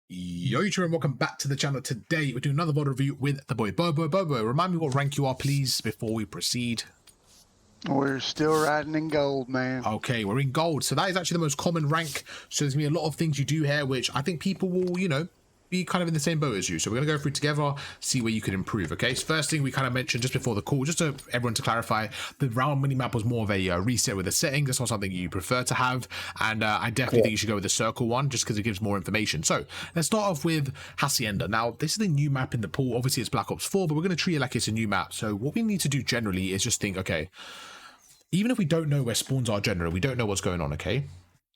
Yo YouTube and welcome back to the channel. Today we're doing another VOD review with the boy Bobo. Bobo, remind me what rank you are please before we proceed. We're still riding in gold, man. Okay, we're in gold, so that is actually the most common rank. So there's gonna be a lot of things you do here which I think people will, you know, be kind of in the same boat as you. So we're gonna go through together, see where you can improve. Okay, so first thing we kind of mentioned just before the call, just to everyone to clarify, the round minimap was more of a reset with the settings. That's not something you prefer to have, and I definitely think you should go with the circle one just because it gives more information. So let's start off with Hacienda. Now this is the new map in the pool. Obviously it's Black Ops 4, but we're going to treat it like it's a new map. So what we need to do generally is just think, okay, even if we don't know where spawns are generally, we don't know what's going on, okay,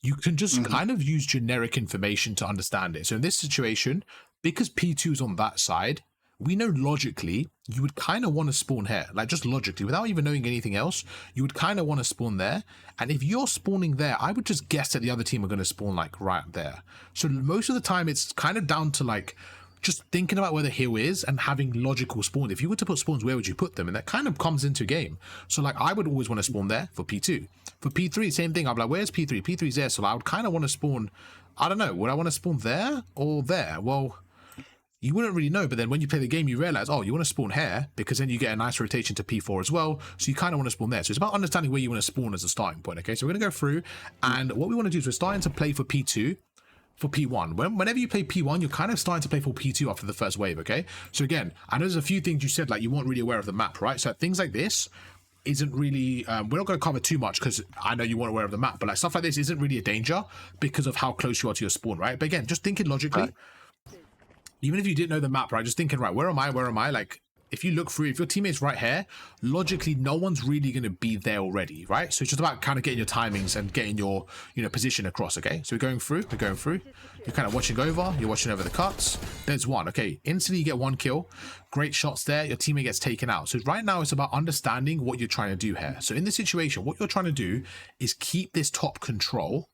you can just kind of use generic information to understand it. So in this situation, because P2 is on that side, we know logically you would kind of want to spawn here, like just logically, without even knowing anything else, you would kind of want to spawn there. And if you're spawning there, I would just guess that the other team are going to spawn like right there. So most of the time it's kind of down to like just thinking about where the hill is and having logical spawns. If you were to put spawns, where would you put them? And that kind of comes into game. So like I would always want to spawn there for P2. For P3, same thing. I'm like, where's P3? P3's there. So I would kind of want to spawn, I don't know, would I want to spawn there or there? Well, you wouldn't really know, but then when you play the game, you realize, oh, you want to spawn here because then you get a nice rotation to P4 as well. So you kind of want to spawn there. So it's about understanding where you want to spawn as a starting point. Okay, so we're going to go through, and what we want to do is we're starting to play for P2. For P1, whenever you play P1, you're kind of starting to play for P2 after the first wave. Okay, so again, I know there's a few things you said like you weren't really aware of the map, right? So things like this isn't really we're not going to cover too much because I know you weren't aware of the map, but like stuff like this isn't really a danger because of how close you are to your spawn, right? But again, just thinking logically, even if you didn't know the map, right, just thinking, right, where am I, like if you look through, if your teammate's right here, logically no one's really going to be there already, right? So it's just about kind of getting your timings and getting your, you know, position across. Okay, so we're going through, you're kind of watching over, you're watching over the cuts. There's one. Okay, instantly you get one kill, great shots there, your teammate gets taken out. So right now it's about understanding what you're trying to do here. So in this situation, what you're trying to do is keep this top control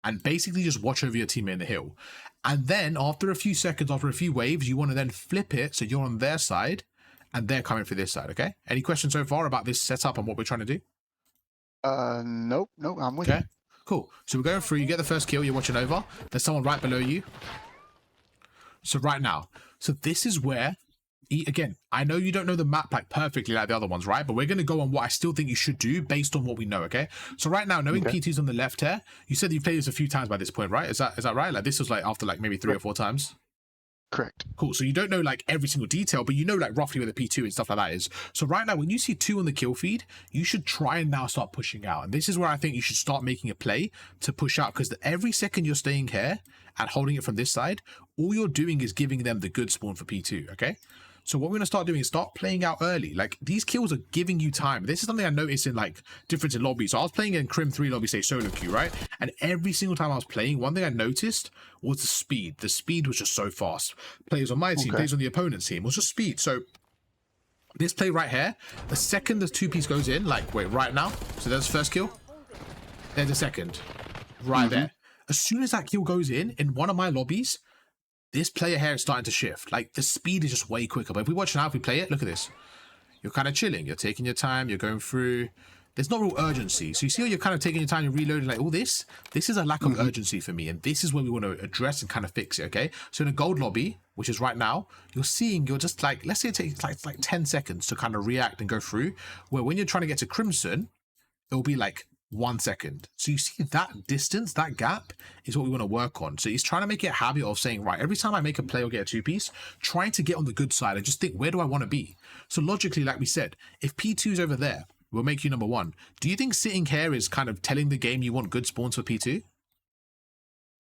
and basically just watch over your teammate in the hill. And then after a few seconds, after a few waves, you want to then flip it so you're on their side and they're coming for this side. Okay, any questions so far about this setup and what we're trying to do? Nope, I'm with you. Cool. So we're going through, you get the first kill, you're watching over, there's someone right below you. So right now, so this is where, again, I know you don't know the map like perfectly like the other ones, right? But we're going to go on what I still think you should do based on what we know, okay? So right now, knowing P2's on the left here, you said you've played this a few times by this point, right? Is that right? Like this was like after like maybe 3 or 4 times? Correct. Cool. So you don't know like every single detail, but you know like roughly where the P2 and stuff like that is. So right now, when you see 2 on the kill feed, you should try and now start pushing out. And this is where I think you should start making a play to push out, because every second you're staying here and holding it from this side, all you're doing is giving them the good spawn for P2. Okay. So what we're going to start doing is start playing out early. Like these kills are giving you time. This is something I noticed in like difference in lobbies. So I was playing in Crim 3 lobby, say solo queue, right? And every single time I was playing, one thing I noticed was the speed. The speed was just so fast. Players on my team, players on the opponent's team, was just speed. So this play right here, the second the 2-piece goes in, like wait, right now. So there's the first kill. There's the second. Right there. As soon as that kill goes in one of my lobbies, this player here is starting to shift. Like the speed is just way quicker. But if we watch now, if we play it, look at this. You're kind of chilling. You're taking your time. You're going through. There's no real urgency. So you see how you're kind of taking your time. You're reloading like all this. This is a lack of urgency for me. And this is where we want to address and kind of fix it, okay? So in a gold lobby, which is right now, you're seeing you're just like, let's say it takes like 10 seconds to kind of react and go through. Where when you're trying to get to Crimson, it'll be like 1 second. So you see that distance, that gap is what we want to work on. So he's trying to make it a habit of saying, right, every time I make a play or get a 2-piece, trying to get on the good side and just think, where do I want to be? So logically, like we said, if P2's over there, we'll make you number 1. Do you think sitting here is kind of telling the game you want good spawns for P2?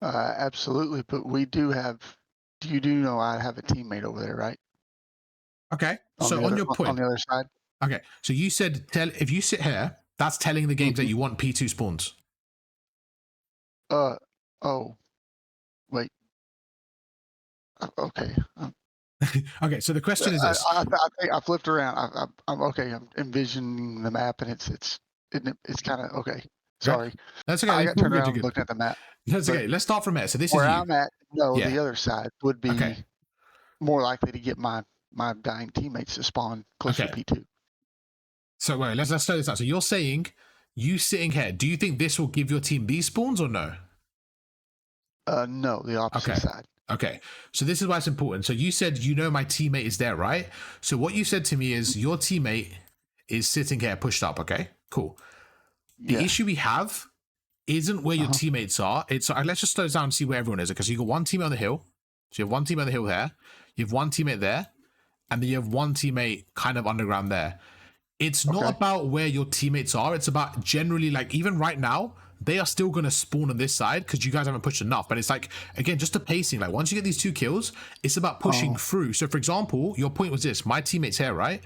Absolutely, but we do have, you do know I have a teammate over there, right? Okay, so on your point. On the other side. Okay, so you said, if you sit here, that's telling the game that you want P2 spawns. Oh, wait. Okay. Okay, so the question is this. I flipped around. I'm okay. I'm envisioning the map, and it's kind of okay. Sorry. That's okay. I got turned around looking at the map. That's okay. Let's start from here. So this is where I'm at. No, the other side would be more likely to get my dying teammates to spawn closer to P2. So wait, let's start this out. So you're saying, you sitting here, do you think this will give your team these spawns or no? No, the opposite side. Okay, so this is why it's important. So you said, you know, my teammate is there, right? So what you said to me is your teammate is sitting here pushed up. Okay, cool. The issue we have isn't where your teammates are. It's let's just slow down and see where everyone is. Because you got one teammate on the hill. So you have one teammate on the hill there. You have one teammate there, and then you have one teammate kind of underground there. It's not about where your teammates are. It's about generally, like, even right now, they are still going to spawn on this side because you guys haven't pushed enough. But it's like, again, just the pacing. Like, once you get these 2 kills, it's about pushing through. So, for example, your point was this. My teammate's here, right?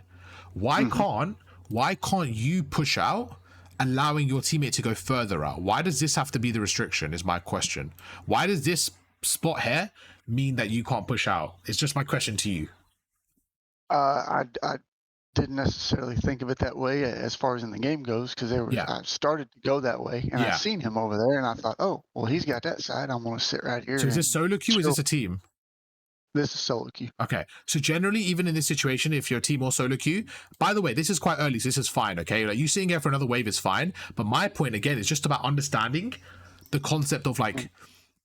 Why can't you push out, allowing your teammate to go further out? Why does this have to be the restriction, is my question. Why does this spot here mean that you can't push out? It's just my question to you. I didn't necessarily think of it that way as far as in the game goes, because I started to go that way, and I seen him over there, and I thought, oh, well, he's got that side. I'm going to sit right here. So is this solo queue or is this a team? This is solo queue. Okay, so generally, even in this situation, if you're a team or solo queue, by the way, this is quite early, so this is fine, okay? Like, you sitting here for another wave is fine, but my point, again, is just about understanding the concept of, like,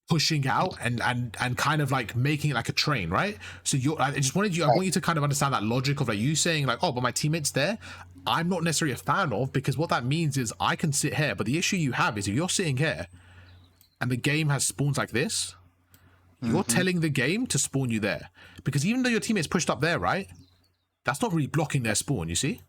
pushing out and kind of like making it like a train, right? So I want you to kind of understand that logic of like you saying like, oh, but my teammate's there. I'm not necessarily a fan of, because what that means is I can sit here, but the issue you have is if you're sitting here and the game has spawns like this, you're telling the game to spawn you there, because even though your teammate's pushed up there, right, that's not really blocking their spawn, you see?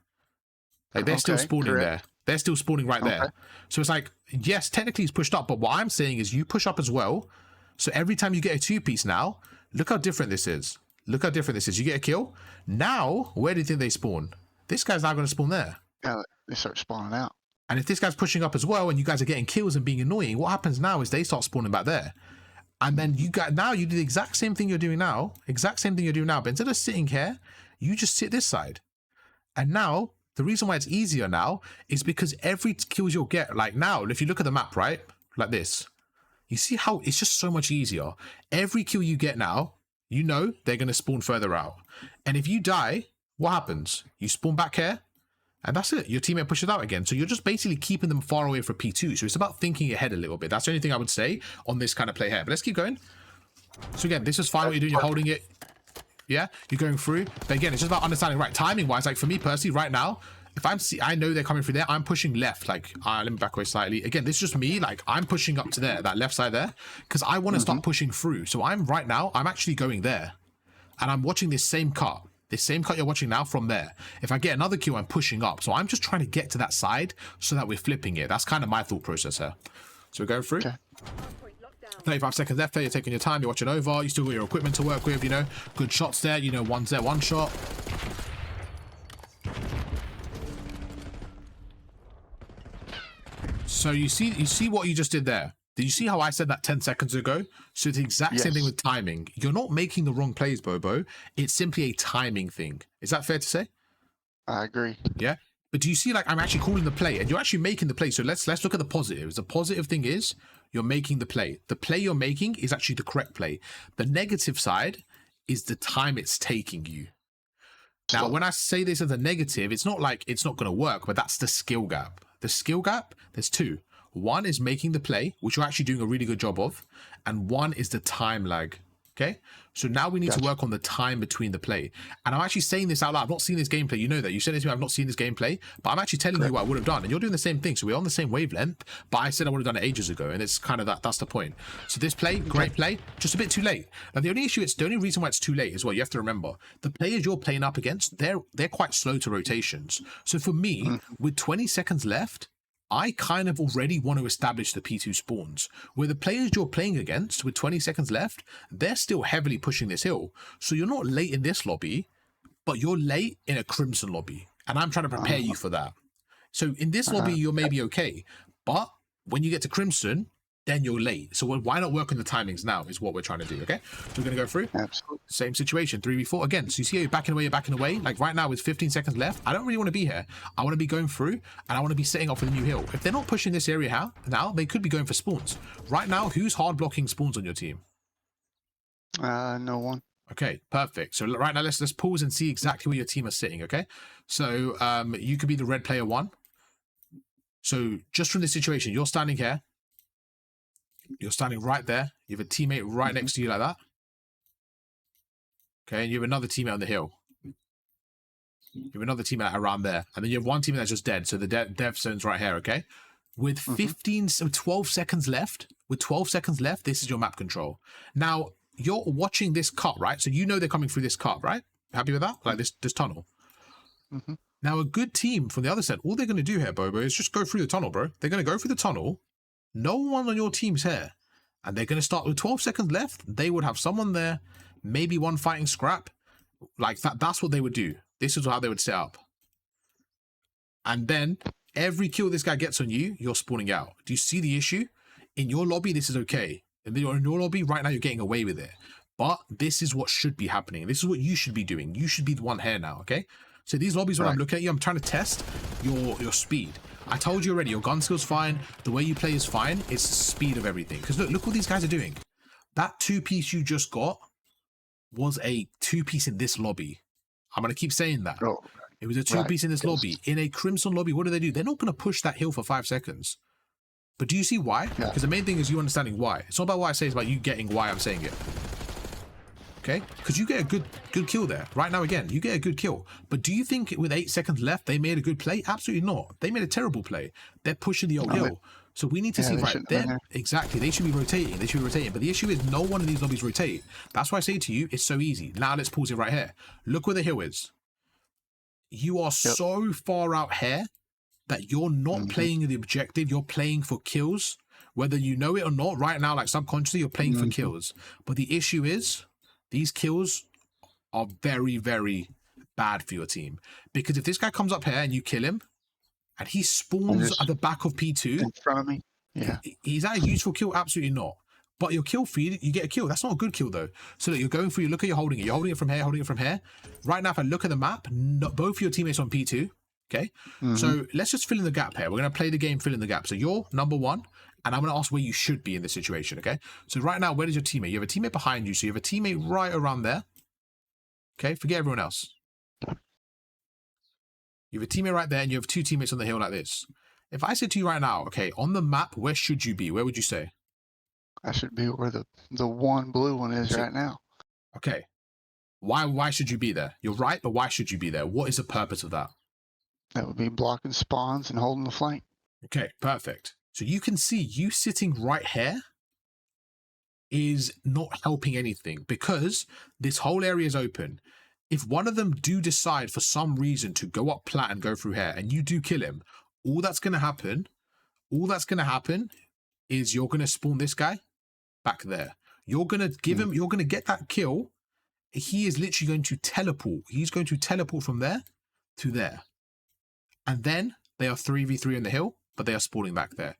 Like, they're still spawning there. They're still spawning right there. So it's like, yes, technically he's pushed up, but what I'm saying is you push up as well. So every time you get a 2-piece now, look how different this is. Look how different this is. You get a kill. Now, where do you think they spawn? This guy's now going to spawn there. Yeah, they start spawning out. And if this guy's pushing up as well and you guys are getting kills and being annoying, what happens now is they start spawning back there. And then you do the exact same thing you're doing now. But instead of sitting here, you just sit this side. And now, the reason why it's easier now is because every kills you'll get, like now, if you look at the map, right, like this, you see how it's just so much easier. Every kill you get now, you know they're going to spawn further out. And if you die, what happens? You spawn back here, and that's it. Your teammate pushes out again. So you're just basically keeping them far away from P2. So it's about thinking ahead a little bit. That's the only thing I would say on this kind of play here. But let's keep going. So again, this is fine what you're doing. You're holding it. Yeah, you're going through. But again, it's just about understanding, right, timing wise. Like for me personally, right now, if I know they're coming through there, I'm pushing left. Like, let me back away slightly. Again, this is just me. Like, I'm pushing up to there, that left side there, because I want to start pushing through. So I'm actually going there, and I'm watching this same cut. This same cut you're watching now from there. If I get another kill, I'm pushing up. So I'm just trying to get to that side so that we're flipping it. That's kind of my thought process here. So we're going through. Okay. 35 seconds left there. You're taking your time. You're watching over. You still got your equipment to work with, you know. Good shots there. You know, one's there, one shot. So you see what you just did there. Did you see how I said that 10 seconds ago? So it's the exact same thing with timing. You're not making the wrong plays, Bobo. It's simply a timing thing. Is that fair to say? I agree. Yeah. But do you see, like, I'm actually calling the play and you're actually making the play. So let's look at the positives. The positive thing is you're making the play. The play you're making is actually the correct play. The negative side is the time it's taking you. Now, when I say this as a negative, it's not like it's not going to work, but that's the skill gap. The skill gap, there's two. One is making the play, which you're actually doing a really good job of. And one is the time lag. Okay, so now we need to work on the time between the play. And I'm actually saying this out loud. I've not seen this gameplay. You know that. You said it to me, I've not seen this gameplay. But I'm actually telling you what I would have done. And you're doing the same thing. So we're on the same wavelength. But I said I would have done it ages ago. And it's kind of that's the point. So this play, great play, just a bit too late. Now, the only reason why it's too late is what you have to remember. The players you're playing up against, they're quite slow to rotations. So for me, with 20 seconds left, I kind of already want to establish the P2 spawns, where the players you're playing against with 20 seconds left, they're still heavily pushing this hill. So you're not late in this lobby, but you're late in a Crimson lobby. And I'm trying to prepare you for that. So in this lobby, you're maybe okay. But when you get to Crimson, then you're late. So why not work on the timings now is what we're trying to do, okay? So we're going to go through. Absolutely. Same situation, 3v4. Again, so you see how you're backing away, Like right now with 15 seconds left, I don't really want to be here. I want to be going through, and I want to be setting up for the new hill. If they're not pushing this area now, they could be going for spawns. Right now, who's hard blocking spawns on your team? No one. Okay, perfect. So right now, let's pause and see exactly where your team are sitting, okay? So you could be the red player 1. So just from this situation, you're standing here. You're standing right there. You have a teammate right next to you like that. Okay, and you have another teammate on the hill. You have another teammate around there. And then you have one teammate that's just dead. So the dev zone's right here, okay? With 12 seconds left, this is your map control. Now, you're watching this cut, right? So you know they're coming through this cut, right? Happy with that? Like this tunnel. Now, a good team from the other side, all they're going to do here, Bobo, is just go through the tunnel, bro. They're going to go through the tunnel. No one on your team's here. And they're going to start with 12 seconds left. They would have someone there, maybe one fighting scrap. Like that. That's what they would do. This is how they would set up. And then every kill this guy gets on you, you're spawning out. Do you see the issue? In your lobby, this is okay. In your lobby, right now, you're getting away with it. But this is what should be happening. This is what you should be doing. You should be the one here now, okay? So these lobbies, when I'm looking at you, I'm trying to test your speed. I told you already, your gun skill's fine. The way you play is fine. It's the speed of everything. Because look what these guys are doing. That 2-piece you just got was a 2-piece in this lobby. I'm going to keep saying that. Oh, it was a 2-piece in this lobby. In a Crimson lobby, what do? They're not going to push that hill for 5 seconds. But do you see why? Because the main thing is you understanding why. It's not about what I say, it's about you getting why I'm saying it. Okay? Because you get a good kill there. Right now, again, you get a good kill. But do you think with 8 seconds left, they made a good play? Absolutely not. They made a terrible play. They're pushing the old hill. So we need to see right then. Exactly. They should be rotating. But the issue is no one of these lobbies rotate. That's why I say to you, it's so easy. Now let's pause it right here. Look where the hill is. You are so far out here that you're not playing the objective. You're playing for kills. Whether you know it or not, right now, like subconsciously, you're playing for kills. But the issue is, these kills are very, very bad for your team. Because if this guy comes up here and you kill him, and he spawns at the back of P2... in front of me? Yeah. Is that a useful kill? Absolutely not. But your kill feed, you get a kill. That's not a good kill, though. So that you're going through, look at you're holding it. You're holding it from here, holding it from here. Right now, if I look at the map, both of your teammates on P2. Okay? So let's just fill in the gap here. We're going to play the game, fill in the gap. So you're number 1. And I'm going to ask where you should be in this situation, okay? So right now, where is your teammate? You have a teammate behind you, so you have a teammate right around there. Okay, forget everyone else. You have a teammate right there, and you have 2 teammates on the hill like this. If I said to you right now, okay, on the map, where should you be? Where would you say? I should be where the one blue one is right now. Okay. Why should you be there? You're right, but why should you be there? What is the purpose of that? That would be blocking spawns and holding the flank. Okay, perfect. So you can see you sitting right here is not helping anything because this whole area is open. If one of them do decide for some reason to go up plat and go through here and you do kill him, all that's going to happen is you're going to spawn this guy back there. You're going to give him, you're going to get that kill. He is literally going to teleport. He's going to teleport from there to there. And then they are 3v3 on the hill, but they are spawning back there.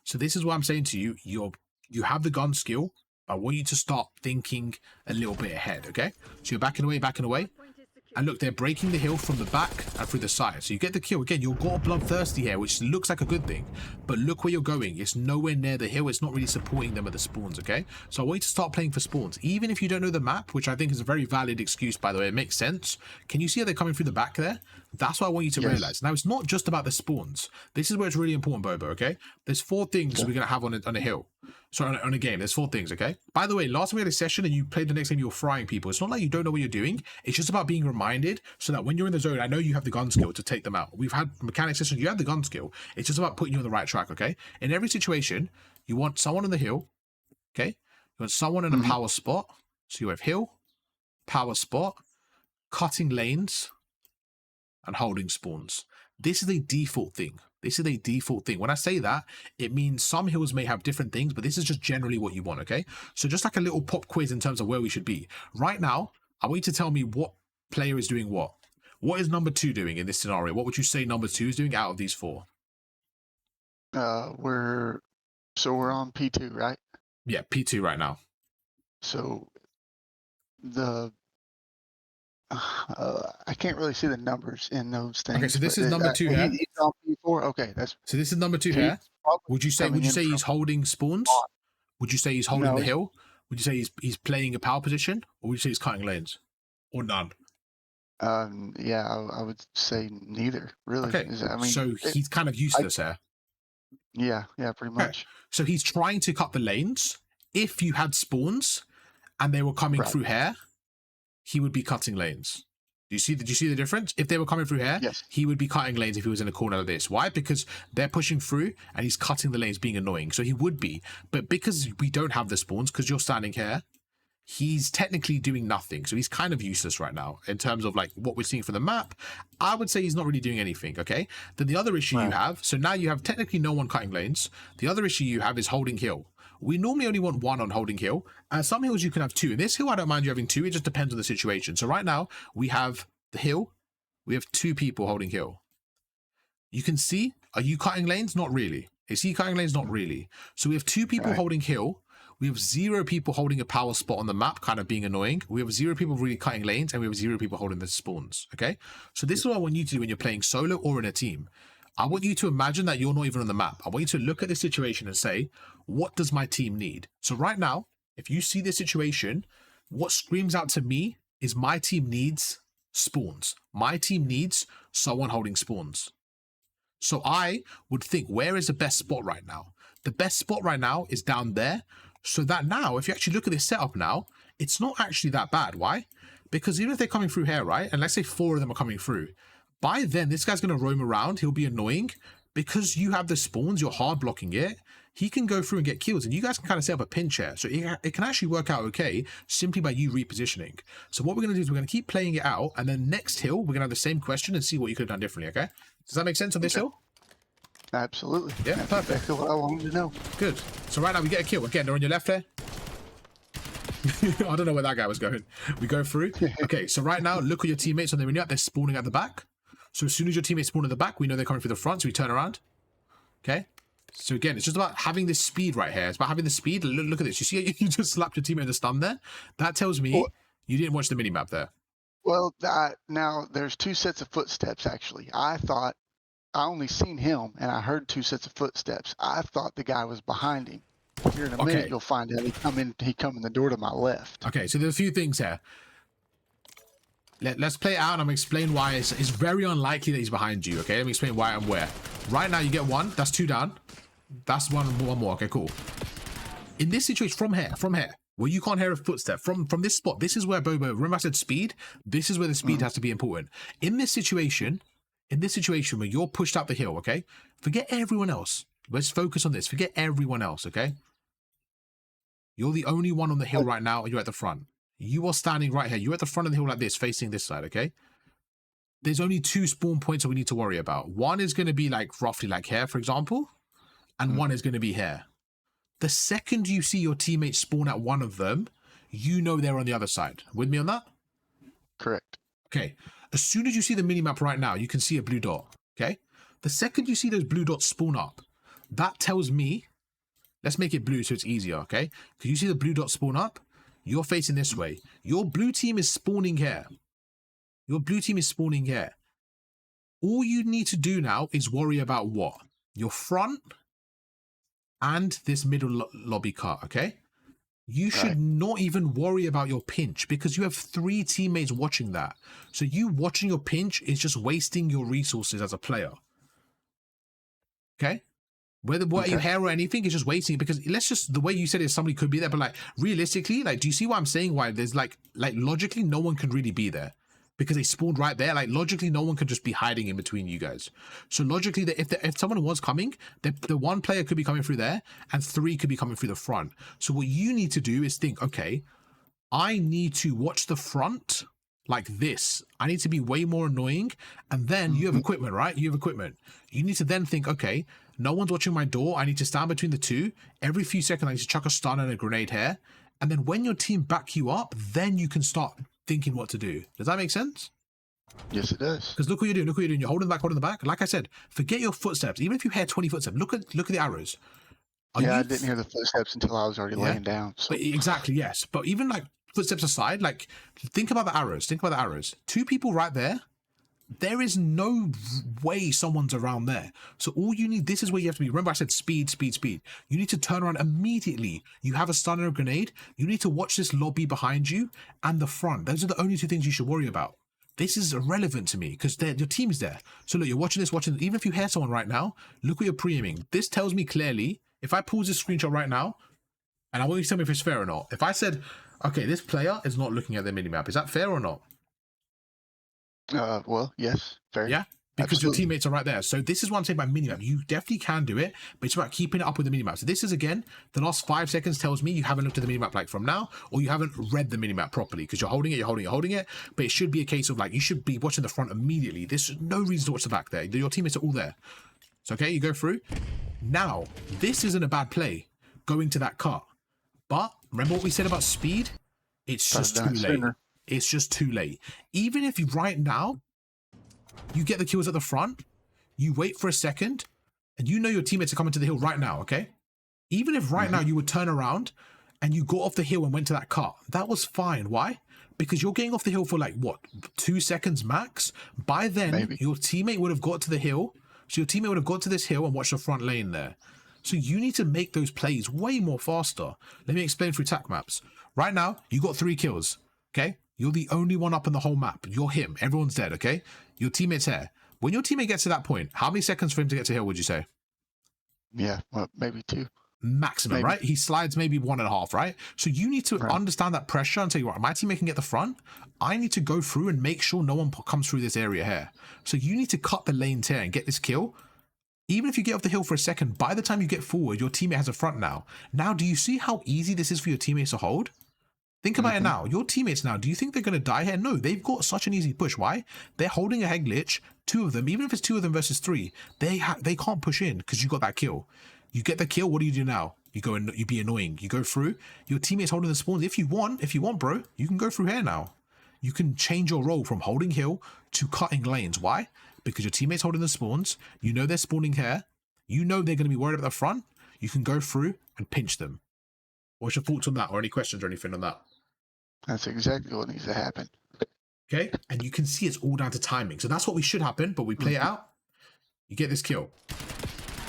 So this is what I'm saying to you. You have the gun skill. I want you to start thinking a little bit ahead, okay? So you're backing away. And look, they're breaking the hill from the back and through the side. So you get the kill. Again, you're got bloodthirsty here, which looks like a good thing. But look where you're going. It's nowhere near the hill. It's not really supporting them at the spawns, okay? So I want you to start playing for spawns. Even if you don't know the map, which I think is a very valid excuse, by the way. It makes sense. Can you see how they're coming through the back there? That's what I want you to realize. Now, it's not just about the spawns. This is where it's really important, Bobo, okay? There's 4 things we're going to have on a hill. Sorry, on a game. There's 4 things, okay? By the way, last time we had a session and you played the next game, you were frying people. It's not like you don't know what you're doing. It's just about being reminded so that when you're in the zone, I know you have the gun skill to take them out. We've had mechanic sessions, you have the gun skill. It's just about putting you on the right track, okay? In every situation, you want someone on the hill, okay? You want someone in a power spot. So you have hill, power spot, cutting lanes, and holding spawns. This is a default thing. When I say that, it means some hills may have different things, but this is just generally what you want, okay? So just like a little pop quiz in terms of where we should be. Right now, I want you to tell me what player is doing what. What is number 2 doing in this scenario? What would you say number 2 is doing out of these 4? We're on P2, right? Yeah, P2 right now. So I can't really see the numbers in those things. Okay, so this is number 2 here. He's on P4. Okay, so this is number 2 here. Would you say he's holding spawns? Would you say he's holding the hill? Would you say he's playing a power position, or would you say he's cutting lanes, or none? Yeah, I would say neither. Really. Okay. So he's kind of useless here. Yeah, pretty Okay. much. So he's trying to cut the lanes. If you had spawns and they were coming Right. through here, he would be cutting lanes. Do you see the difference? If they were coming through here, Yes. he would be cutting lanes if he was in a corner like this. Why? Because they're pushing through and he's cutting the lanes, being annoying. So he would be. But because we don't have the spawns, because you're standing here, he's technically doing nothing. So he's kind of useless right now in terms of like what we're seeing from the map. I would say he's not really doing anything. Okay. Then the other issue you have, so now you have technically no one cutting lanes. The other issue you have is holding hill. We normally only want one on holding hill. Some hills you can have two. In this hill, I don't mind you having two. It just depends on the situation. So right now we have the hill. We have two people holding hill. You can see, are you cutting lanes? Not really. Is he cutting lanes? Not really. So we have two people holding hill. We have 0 people holding a power spot on the map, kind of being annoying. We have 0 people really cutting lanes, and we have 0 people holding the spawns, okay? So this is what I want you to do when you're playing solo or in a team. I want you to imagine that you're not even on the map. I want you to look at the situation and say, what does my team need? So right now, if you see this situation, what screams out to me is my team needs spawns. My team needs someone holding spawns. So I would think, where is the best spot right now? The best spot right now is down there. So that now, if you actually look at this setup now, it's not actually that bad. Why? Because even if they're coming through here, right? And let's say 4 of them are coming through. By then, this guy's going to roam around. He'll be annoying. Because you have the spawns, you're hard blocking it. He can go through and get kills. And you guys can kind of set up a pinch here. So it can actually work out okay simply by you repositioning. So what we're going to do is we're going to keep playing it out. And then next hill, we're going to have the same question and see what you could have done differently, okay? Does that make sense on this hill? Absolutely. Yeah, that's perfect. Exactly what I wanted to know. Good. So right now we get a kill. Again, they're on your left there. I don't know where that guy was going. We go through. Okay, so right now, look at your teammates on the menu. They're spawning at the back. So as soon as your teammates spawn at the back, we know they're coming through the front, so we turn around. Okay. So again, it's just about having this speed right here. It's about having the speed. Look at this. You see, you just slapped your teammate in the stun there. That tells me you didn't watch the minimap there. Well, now there's 2 sets of footsteps, actually. I thought I only seen him, and I heard 2 sets of footsteps. I thought the guy was behind him. Here in a minute, you'll find out he come in the door to my left. Okay, so there's a few things here. Let's play it out, and I'm going to explain why it's very unlikely that he's behind you, okay? Let me explain why and where. Right now, you get 1. That's 2 down. That's one more. Okay, cool. In this situation, from here, where you can't hear a footstep, from this spot, this is where Bobo, remember I said speed? This is where the speed has to be important. In this situation where you're pushed up the hill, okay? Forget everyone else. Let's focus on this. Forget everyone else, okay? You're the only one on the hill right now, and you're at the front. You are standing right here. You're at the front of the hill like this, facing this side, okay? There's only 2 spawn points that we need to worry about. One is going to be like roughly like here, for example, and one is going to be here. The second you see your teammates spawn at one of them, you know they're on the other side. With me on that? Correct. Okay. As soon as you see the minimap right now, you can see a blue dot, okay? The second you see those blue dots spawn up, that tells me, let's make it blue so it's easier, okay? Because you see the blue dot spawn up, you're facing this way. Your blue team is spawning here. Your blue team is spawning here. All you need to do now is worry about what? Your front and this middle lobby cut, okay? You should not even worry about your pinch because you have 3 teammates watching that. So you watching your pinch is just wasting your resources as a player. Okay? Whether what you hear or anything is just wasting because let's just, the way you said it, somebody could be there, but like realistically, like, do you see what I'm saying? Why there's like logically, no one can really be there because they spawned right there. Like logically, no one could just be hiding in between you guys. So logically, if someone was coming, the 1 player could be coming through there and 3 could be coming through the front. So what you need to do is think, okay, I need to watch the front like this. I need to be way more annoying. And then you have equipment, right? You have equipment. You need to then think, okay, no one's watching my door. I need to stand between the 2. Every few seconds, I need to chuck a stun and a grenade here. And then when your team back you up, then you can start thinking what to do. Does that make sense? Yes, it does. Because look what you're doing. Look what you're doing. You're holding the back. Like I said, forget your footsteps. Even if you hear 20 footsteps, look at the arrows. I didn't hear the footsteps until I was already laying down. So. But exactly, yes. But even like footsteps aside, like think about the arrows. 2 people right there. There is no way someone's around there. So all you need, this is where you have to be. Remember I said speed. You need to turn around immediately. You have a stun or a grenade. You need to watch this lobby behind you and the front. Those are the only 2 things you should worry about. this is irrelevant to me because your team is there. So look, you're watching this, even if you hear someone right now, look what you're pre-aiming. This tells me clearly, if I pause this screenshot right now, and I want you to tell me if it's fair or not. If I said, okay, this player is not looking at the minimap, is that fair or not? Well, yes, fair. Yeah, because Absolutely. your teammates are right there. So this is what I'm saying about minimap. You definitely can do it, but it's about keeping it up with the minimap. So this is, again, the last 5 seconds tells me you haven't looked at the minimap like from now, or you haven't read the minimap properly because you're holding it, but it should be a case of like, you should be watching the front immediately. There's no reason to watch the back there. Your teammates are all there. So, okay, you go through. Now, this isn't a bad play, going to that cut. But remember what we said about speed? It's just too late. It's just too late. Even if you right now, you get the kills at the front, you wait for a second, and you know your teammates are coming to the hill right now, okay? Even if right now you would turn around and you got off the hill and went to that cut, that was fine. Why? Because you're getting off the hill for like, what, 2 seconds max? By then, your teammate would have got to the hill. So your teammate would have got to this hill and watched the front lane there. So you need to make those plays way more faster. Let me explain through tac maps. Right now, you got 3 kills, okay? You're the only one up in the whole map. You're him. Everyone's dead, okay? Your teammate's here. When your teammate gets to that point, how many seconds for him to get to hill, would you say? Yeah, well, maybe 2. Maximum, right? He slides maybe 1.5, right? So you need to understand that pressure and say, right, my teammate can get the front. I need to go through and make sure no one comes through this area here. So you need to cut the lanes here and get this kill. Even if you get off the hill for a second, by the time you get forward, your teammate has a front now. Now, do you see how easy this is for your teammates to hold? Think about it now. Your teammates now, do you think they're going to die here? No, they've got such an easy push. Why? They're holding a head glitch. 2 of them, even if it's 2 of them versus 3, they can't push in because you got that kill. You get the kill, what do you do now? You go and you be annoying. You go through, your teammates holding the spawns. If you want, bro, you can go through here now. You can change your role from holding hill to cutting lanes. Why? Because your teammates holding the spawns, you know they're spawning here, you know they're going to be worried about the front, you can go through and pinch them. What's your thoughts on that, or any questions or anything on that? That's exactly what needs to happen. Okay, and you can see it's all down to timing. So that's what we should happen, but we play it out. You get this kill.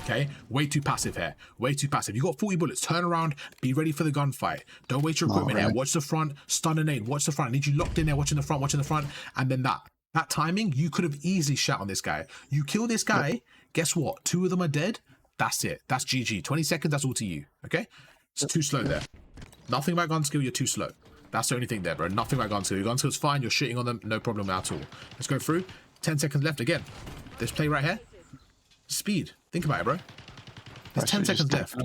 Okay, way too passive here. Way too passive. You got 40 bullets. Turn around. Be ready for the gunfight. Don't waste your equipment here. Watch the front. Stun a nade. Watch the front. I need you locked in there. Watching the front. And then that timing, you could have easily shot on this guy. You kill this guy. Guess what? 2 of them are dead. That's it. That's GG. 20 seconds. That's all to you. Okay. It's too slow there. Nothing about gun skill. You're too slow. That's the only thing there, bro. Nothing about gun skill. Your gun skill's fine. You're shitting on them. No problem at all. Let's go through. 10 seconds left again. This play right here. Speed. Think about it, bro. There's 10 seconds left.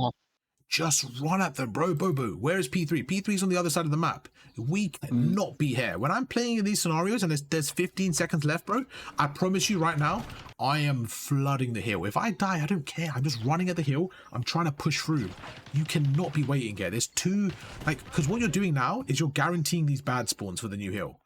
Just run at them, bro. Bobo. Where is P3? P3's on the other side of the map. We cannot be here. When I'm playing in these scenarios and there's 15 seconds left, bro, I promise you right now, I am flooding the hill. If I die, I don't care. I'm just running at the hill. I'm trying to push through. You cannot be waiting here. There's 2, like, because what you're doing now is you're guaranteeing these bad spawns for the new hill.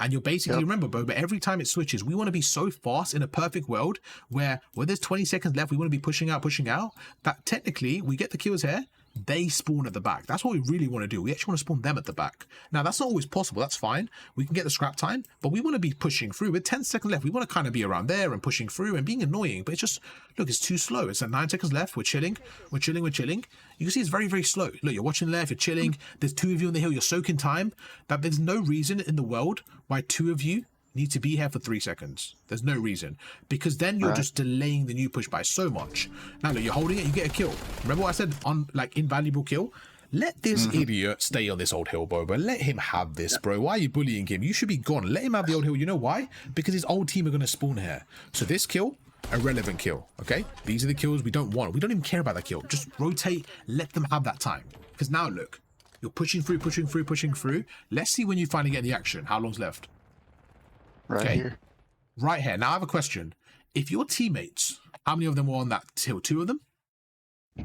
And you're basically, remember, bro, but every time it switches, we want to be so fast in a perfect world where when there's 20 seconds left, we want to be pushing out, that technically we get the kills here, they spawn at the back. That's what we really want to do. We actually want to spawn them at the back. Now, that's not always possible. That's fine. We can get the scrap time, but we want to be pushing through. With 10 seconds left, we want to kind of be around there and pushing through and being annoying, but it's just, look, it's too slow. It's at 9 seconds left. We're chilling. You can see it's very, very slow. Look, you're watching left, you're chilling. There's 2 of you on the hill. You're soaking time. That there's no reason in the world why 2 of you need to be here for 3 seconds. There's no reason, because then you're just delaying the new push by so much. Now look, you're holding it, you get a kill. Remember what I said on like invaluable kill? Let this idiot stay on this old hill, bro. Let him have this, bro. Why are you bullying him? You should be gone. Let him have the old hill. You know why? Because his old team are going to spawn here. So this kill, irrelevant kill, okay? These are the kills we don't want. We don't even care about that kill. Just rotate, let them have that time. Because now look, you're pushing through. Let's see when you finally get the action. How long's left? Right here. Right here. Now I have a question. If your teammates, how many of them were on that hill? 2 of them?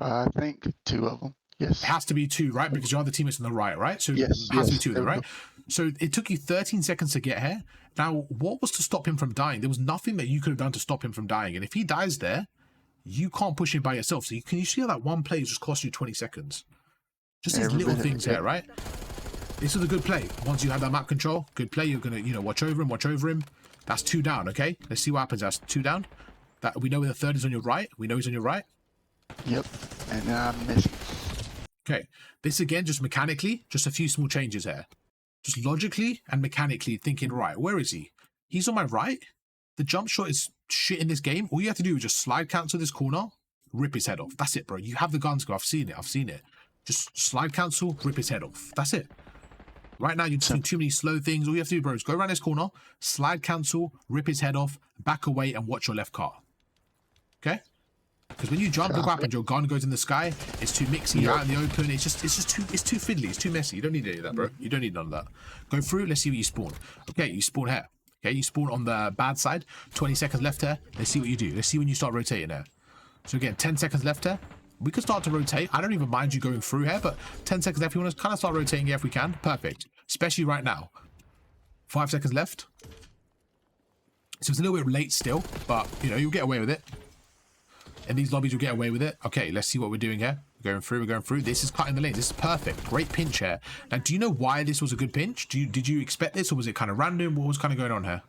I think 2 of them. Yes. It has to be 2, right? Because your other teammates on the right, right? So yes, it has to be 2 of them, right? So it took you 13 seconds to get here. Now, what was to stop him from dying? There was nothing that you could have done to stop him from dying. And if he dies there, you can't push him by yourself. So you see how that one play just cost you 20 seconds? Just these little things here, right? This is a good play. Once you have that map control, good play. You're going to, watch over him. That's 2 down, okay? Let's see what happens. That's 2 down. That we know where the 3rd is on your right. We know he's on your right. Yep. And now I'm missing. Okay. This again, just mechanically, just a few small changes here. Just logically and mechanically thinking, right, where is he? He's on my right. The jump shot is shit in this game. All you have to do is just slide cancel this corner, rip his head off. That's it, bro. You have the guns, go. I've seen it. Just slide cancel, rip his head off. That's it. Right now, you're doing too many slow things. All you have to do, bro, is go around this corner, slide cancel, rip his head off, back away, and watch your left car. Okay? Because when you jump, look what happens. Your gun goes in the sky. It's too mixy. You're out in the open. It's too fiddly. It's too messy. You don't need any of that, bro. You don't need none of that. Go through. Let's see what you spawn. Okay, you spawn here. Okay, you spawn on the bad side. 20 seconds left here. Let's see what you do. Let's see when you start rotating there. So again, 10 seconds left here. We could start to rotate. I don't even mind you going through here, but 10 seconds left. We want to kind of start rotating here if we can. Perfect. Especially right now. 5 seconds left. So it's a little bit late still, but, you know, you'll get away with it. In these lobbies, you'll get away with it. Okay, let's see what we're doing here. We're going through. This is cutting the lanes. This is perfect. Great pinch here. Now, do you know why this was a good pinch? Did you expect this, or was it kind of random? What was kind of going on here?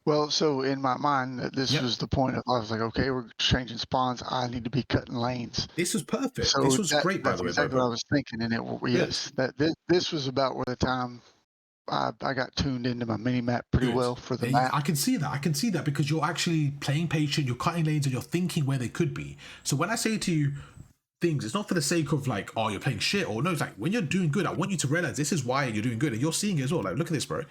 Well, so in my mind, this was the point of, I was like, okay, we're changing spawns. I need to be cutting lanes. This was perfect. So this was great, by the way. That's exactly what I was thinking. And yes, this was about where the time I got tuned into my mini map pretty well for the map. I can see that because you're actually playing patient, you're cutting lanes, and you're thinking where they could be. So when I say to you things, it's not for the sake of like, oh, you're playing shit, or no, it's like when you're doing good, I want you to realize this is why you're doing good, and you're seeing it as well. Like, look at this, bro.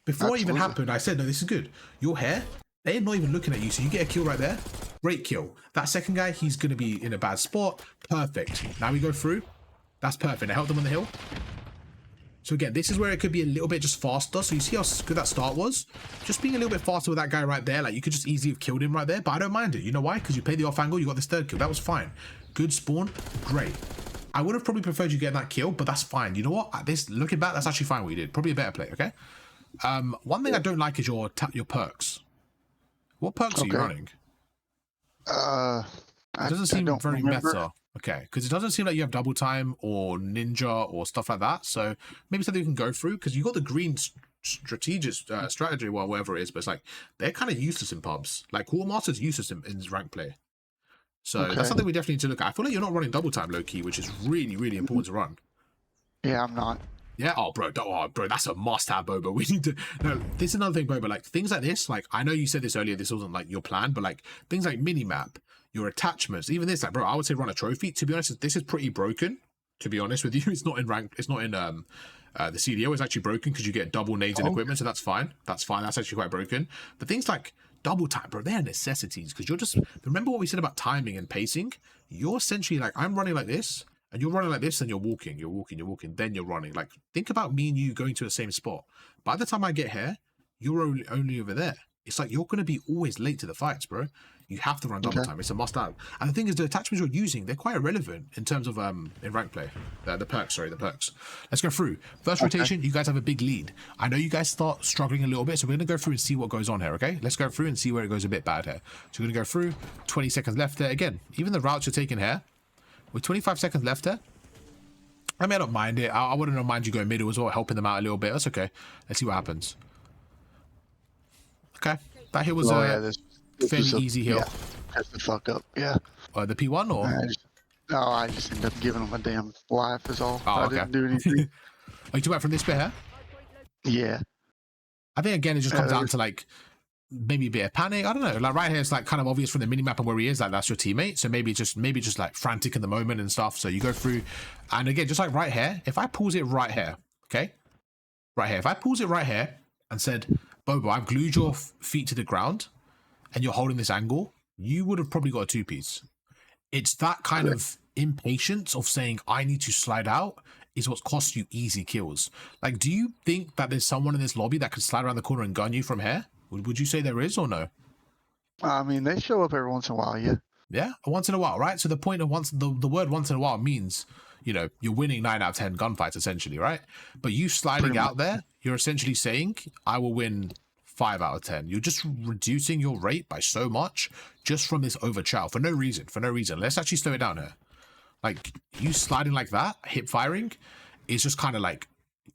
Before it even happened, I said, no, this is good. Your hair, they're not even looking at you, so you get a kill right there. Great kill. That second guy, he's going to be in a bad spot. Perfect. Now we go through. That's perfect. I helped them on the hill. So again, this is where it could be a little bit just faster. So you see how good that start was? Just being a little bit faster with that guy right there. Like, you could just easily have killed him right there, but I don't mind it. You know why? Because you played the off angle, you got this third kill. That was fine. Good spawn. Great. I would have probably preferred you get that kill, but that's fine. You know what? At this, looking back, that's actually fine what you did. Probably a better play, okay? One thing I don't like is your perks. What perks are you running? It doesn't seem very meta. Okay, because it doesn't seem like you have double time or ninja or stuff like that. So maybe something you can go through, because you got the green strategy, well, whatever it is, but it's like they're kind of useless in pubs. Like Quartermaster's useless in ranked play. So that's something we definitely need to look at. I feel like you're not running double time low key, which is really, really important to run. Yeah, I'm not. Yeah, bro, that's a must-have, Boba. We need to. No, this is another thing, Boba. Like things like this, like I know you said this earlier. This wasn't like your plan, but like things like minimap, your attachments, even this, like, bro, I would say run a trophy. To be honest, this is pretty broken. To be honest with you, it's not in rank. It's not in the CDO. It's actually broken because you get double nades in equipment, so that's fine. That's fine. That's actually quite broken. But things like double time, bro, they're necessities, because you're just, remember what we said about timing and pacing. You're essentially like, I'm running like this. And you're running like this, and you're walking, then you're running. Like, think about me and you going to the same spot. By the time I get here, you're only over there. It's like you're going to be always late to the fights, bro. You have to run double time. It's a must-have. And the thing is, the attachments you're using, they're quite irrelevant in terms of in rank play. The perks. Let's go through. First rotation, you guys have a big lead. I know you guys start struggling a little bit, so we're going to go through and see what goes on here, okay? Let's go through and see where it goes a bit bad here. So we're going to go through. 20 seconds left there. Again, even the routes you're taking here, with 25 seconds left there, I mean, I don't mind it. I wouldn't mind you going middle as well, helping them out a little bit. That's okay. Let's see what happens. Okay. That hill was a fairly easy hill. Yeah, that's the fuck up. Yeah. The P1 or? I just ended up giving them a damn life is all. Oh, okay. I didn't do anything. Are you talking about from this bit here? Yeah. I think, again, it just comes down to, like, maybe a bit of panic. I don't know. Like right here, it's like kind of obvious from the minimap and where he is. Like that's your teammate. So maybe just like frantic in the moment and stuff. So you go through, and again, just like right here, if I pause it right here, okay, right here. If I pause it right here and said, Bobo, I've glued your feet to the ground, and you're holding this angle, you would have probably got a two-piece. It's that kind of impatience of saying I need to slide out is what costs you easy kills. Like, do you think that there's someone in this lobby that could slide around the corner and gun you from here? Would you say there is or no? I mean, they show up every once in a while, yeah. Yeah, once in a while, right? So the point of the word once in a while means, you know, you're winning 9 out of 10 gunfights, essentially, right? But you sliding out there, you're essentially saying, I will win 5 out of 10. You're just reducing your rate by so much just from this overchow for no reason. Let's actually slow it down here. Like, you sliding like that, hip firing, is just kind of like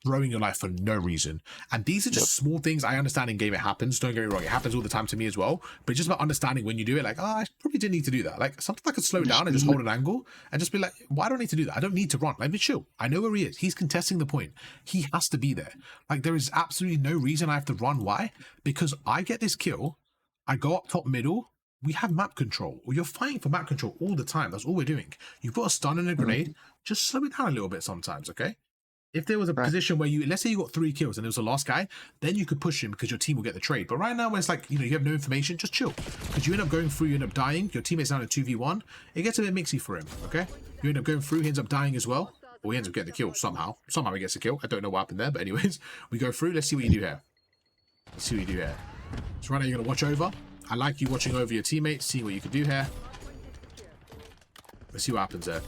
throwing your life for no reason. And these are just small things. I understand in game it happens. Don't get me wrong, it happens all the time to me as well. But it's just about understanding when you do it, like, oh, I probably didn't need to do that. Like sometimes I could slow down and just hold an angle and just be like, why do I need to do that? I don't need to run. Let me chill. I know where he is. He's contesting the point. He has to be there. Like there is absolutely no reason I have to run. Why? Because I get this kill. I go up top middle. We have map control, or you're fighting for map control all the time. That's all we're doing. You've got a stun and a grenade. Just slow it down a little bit sometimes, okay? If there was a position where let's say you got 3 kills and it was the last guy, then you could push him because your team will get the trade. But right now, when it's like, you have no information, just chill. Because you end up going through, you end up dying, your teammate's down in 2v1, it gets a bit mixy for him, okay? You end up going through, he ends up dying as well, or he ends up getting the kill somehow. Somehow he gets a kill. I don't know what happened there, but anyways, we go through. Let's see what you do here. Let's see what you do here. So right now, you're going to watch over. I like you watching over your teammates, seeing what you can do here. Let's see what happens there.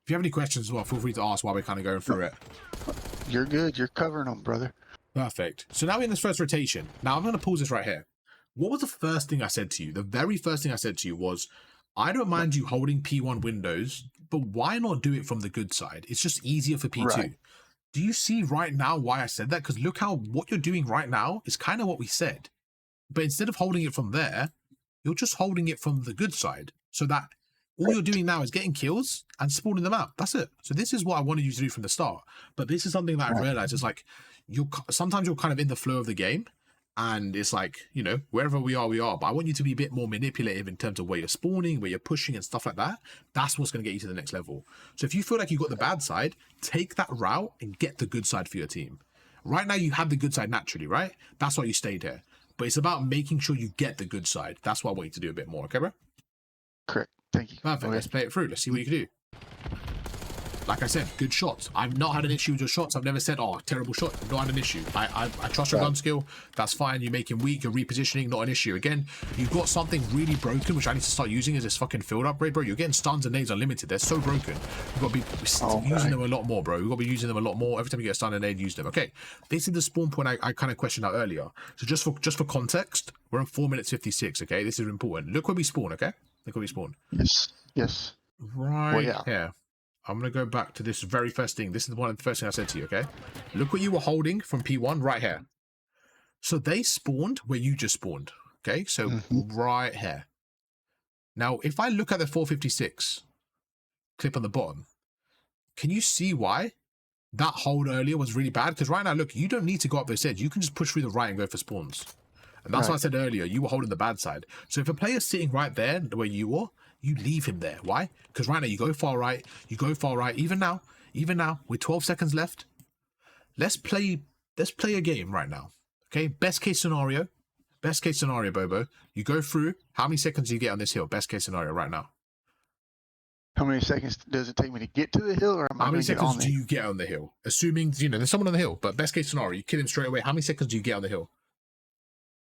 If you have any questions as well, feel free to ask while we're kind of going through it. You're good. You're covering them, brother. Perfect. So now we're in this first rotation. Now I'm going to pause this right here. What was the first thing I said to you? The very first thing I said to you was, I don't mind you holding P1 windows, but why not do it from the good side? It's just easier for P2. Right. Do you see right now why I said that? Because look how what you're doing right now is kind of what we said. But instead of holding it from there, you're just holding it from the good side. So that all you're doing now is getting kills and spawning them out. That's it. So this is what I wanted you to do from the start. But this is something that I realized is like, sometimes you're kind of in the flow of the game. And it's like, wherever we are, we are. But I want you to be a bit more manipulative in terms of where you're spawning, where you're pushing and stuff like that. That's what's going to get you to the next level. So if you feel like you've got the bad side, take that route and get the good side for your team. Right now, you have the good side naturally, right? That's why you stayed here. But it's about making sure you get the good side. That's what I want you to do a bit more. Okay, bro? Correct. Thank you. Perfect. Let's play it through. Let's see what you can do. Like I said, good shots. I've not had an issue with your shots. I've never said, oh, terrible shot. I've not had an issue. I trust your gun skill. That's fine. You make him weak. You're repositioning. Not an issue. Again, you've got something really broken, which I need to start using as this fucking field upgrade, bro. You're getting stuns and nades unlimited. They're so broken. You've got to be using them a lot more, bro. You've got to be using them a lot more. Every time you get a stun and nade, use them. Okay. This is the spawn point I kind of questioned out earlier. So just for context, we're on 4 minutes 56. Okay. This is important. Look where we spawn. Okay. Look where we spawn. Yes. Yes. Right here. I'm going to go back to this very first thing. This is one of the first thing I said to you, okay? Look what you were holding from P1 right here. So they spawned where you just spawned, okay? So right here. Now, if I look at the 456 clip on the bottom, can you see why that hold earlier was really bad? Because right now, look, you don't need to go up those edge. You can just push through the right and go for spawns. And that's what I said earlier. You were holding the bad side. So if a player's sitting right there where you were, you leave him there. Why? Because right now you go far right. You go far right. Even now, with 12 seconds left, let's play a game right now. Okay? Best case scenario, Bobo. You go through. How many seconds do you get on this hill? Best case scenario right now. How many seconds does it take me to get to the hill? Or how many seconds do you get on the hill? Assuming, there's someone on the hill, but best case scenario, you kill him straight away. How many seconds do you get on the hill?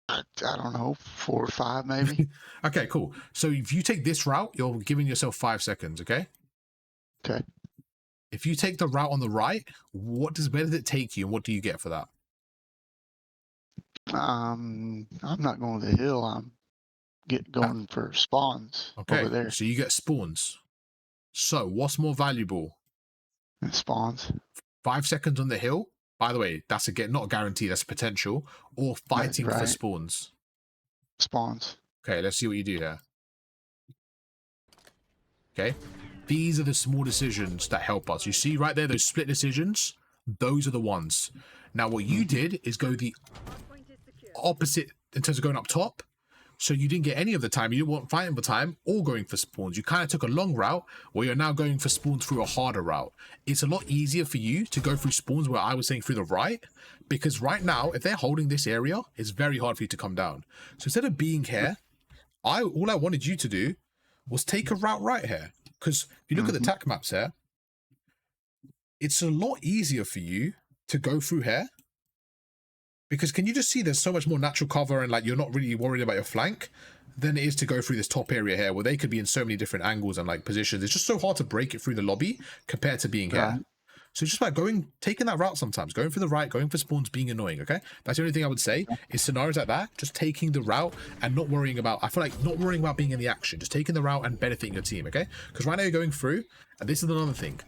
I don't know, 4 or 5 maybe. Okay, cool. So if you take this route, you're giving yourself 5 seconds, okay? Okay. If you take the route on the right, where does it take you and what do you get for that? I'm not going to the hill. I'm going for spawns over there. So you get spawns. So what's more valuable? Spawns. 5 seconds on the hill? By the way, that's not a guarantee, that's a potential. Or fighting for spawns. Spawns. Okay, let's see what you do here. Okay. These are the small decisions that help us. You see right there, those split decisions? Those are the ones. Now, what you did is go the opposite in terms of going up top. So you didn't get any of the time. You weren't fighting for time or going for spawns. You kind of took a long route where you're now going for spawns through a harder route. It's a lot easier for you to go through spawns where I was saying through the right, because right now, if they're holding this area, it's very hard for you to come down. So instead of being here, all I wanted you to do was take a route right here. Because if you look at the tac maps here, it's a lot easier for you to go through here. Because can you just see there's so much more natural cover and like you're not really worried about your flank than it is to go through this top area here where they could be in so many different angles and like positions. It's just so hard to break it through the lobby compared to being here. So it's just like taking that route sometimes, going for the right, going for spawns, being annoying, okay? That's the only thing I would say is scenarios like that, just taking the route and not worrying about, I feel like not worrying about being in the action, just taking the route and benefiting your team, okay? Because right now you're going through, and this is another thing.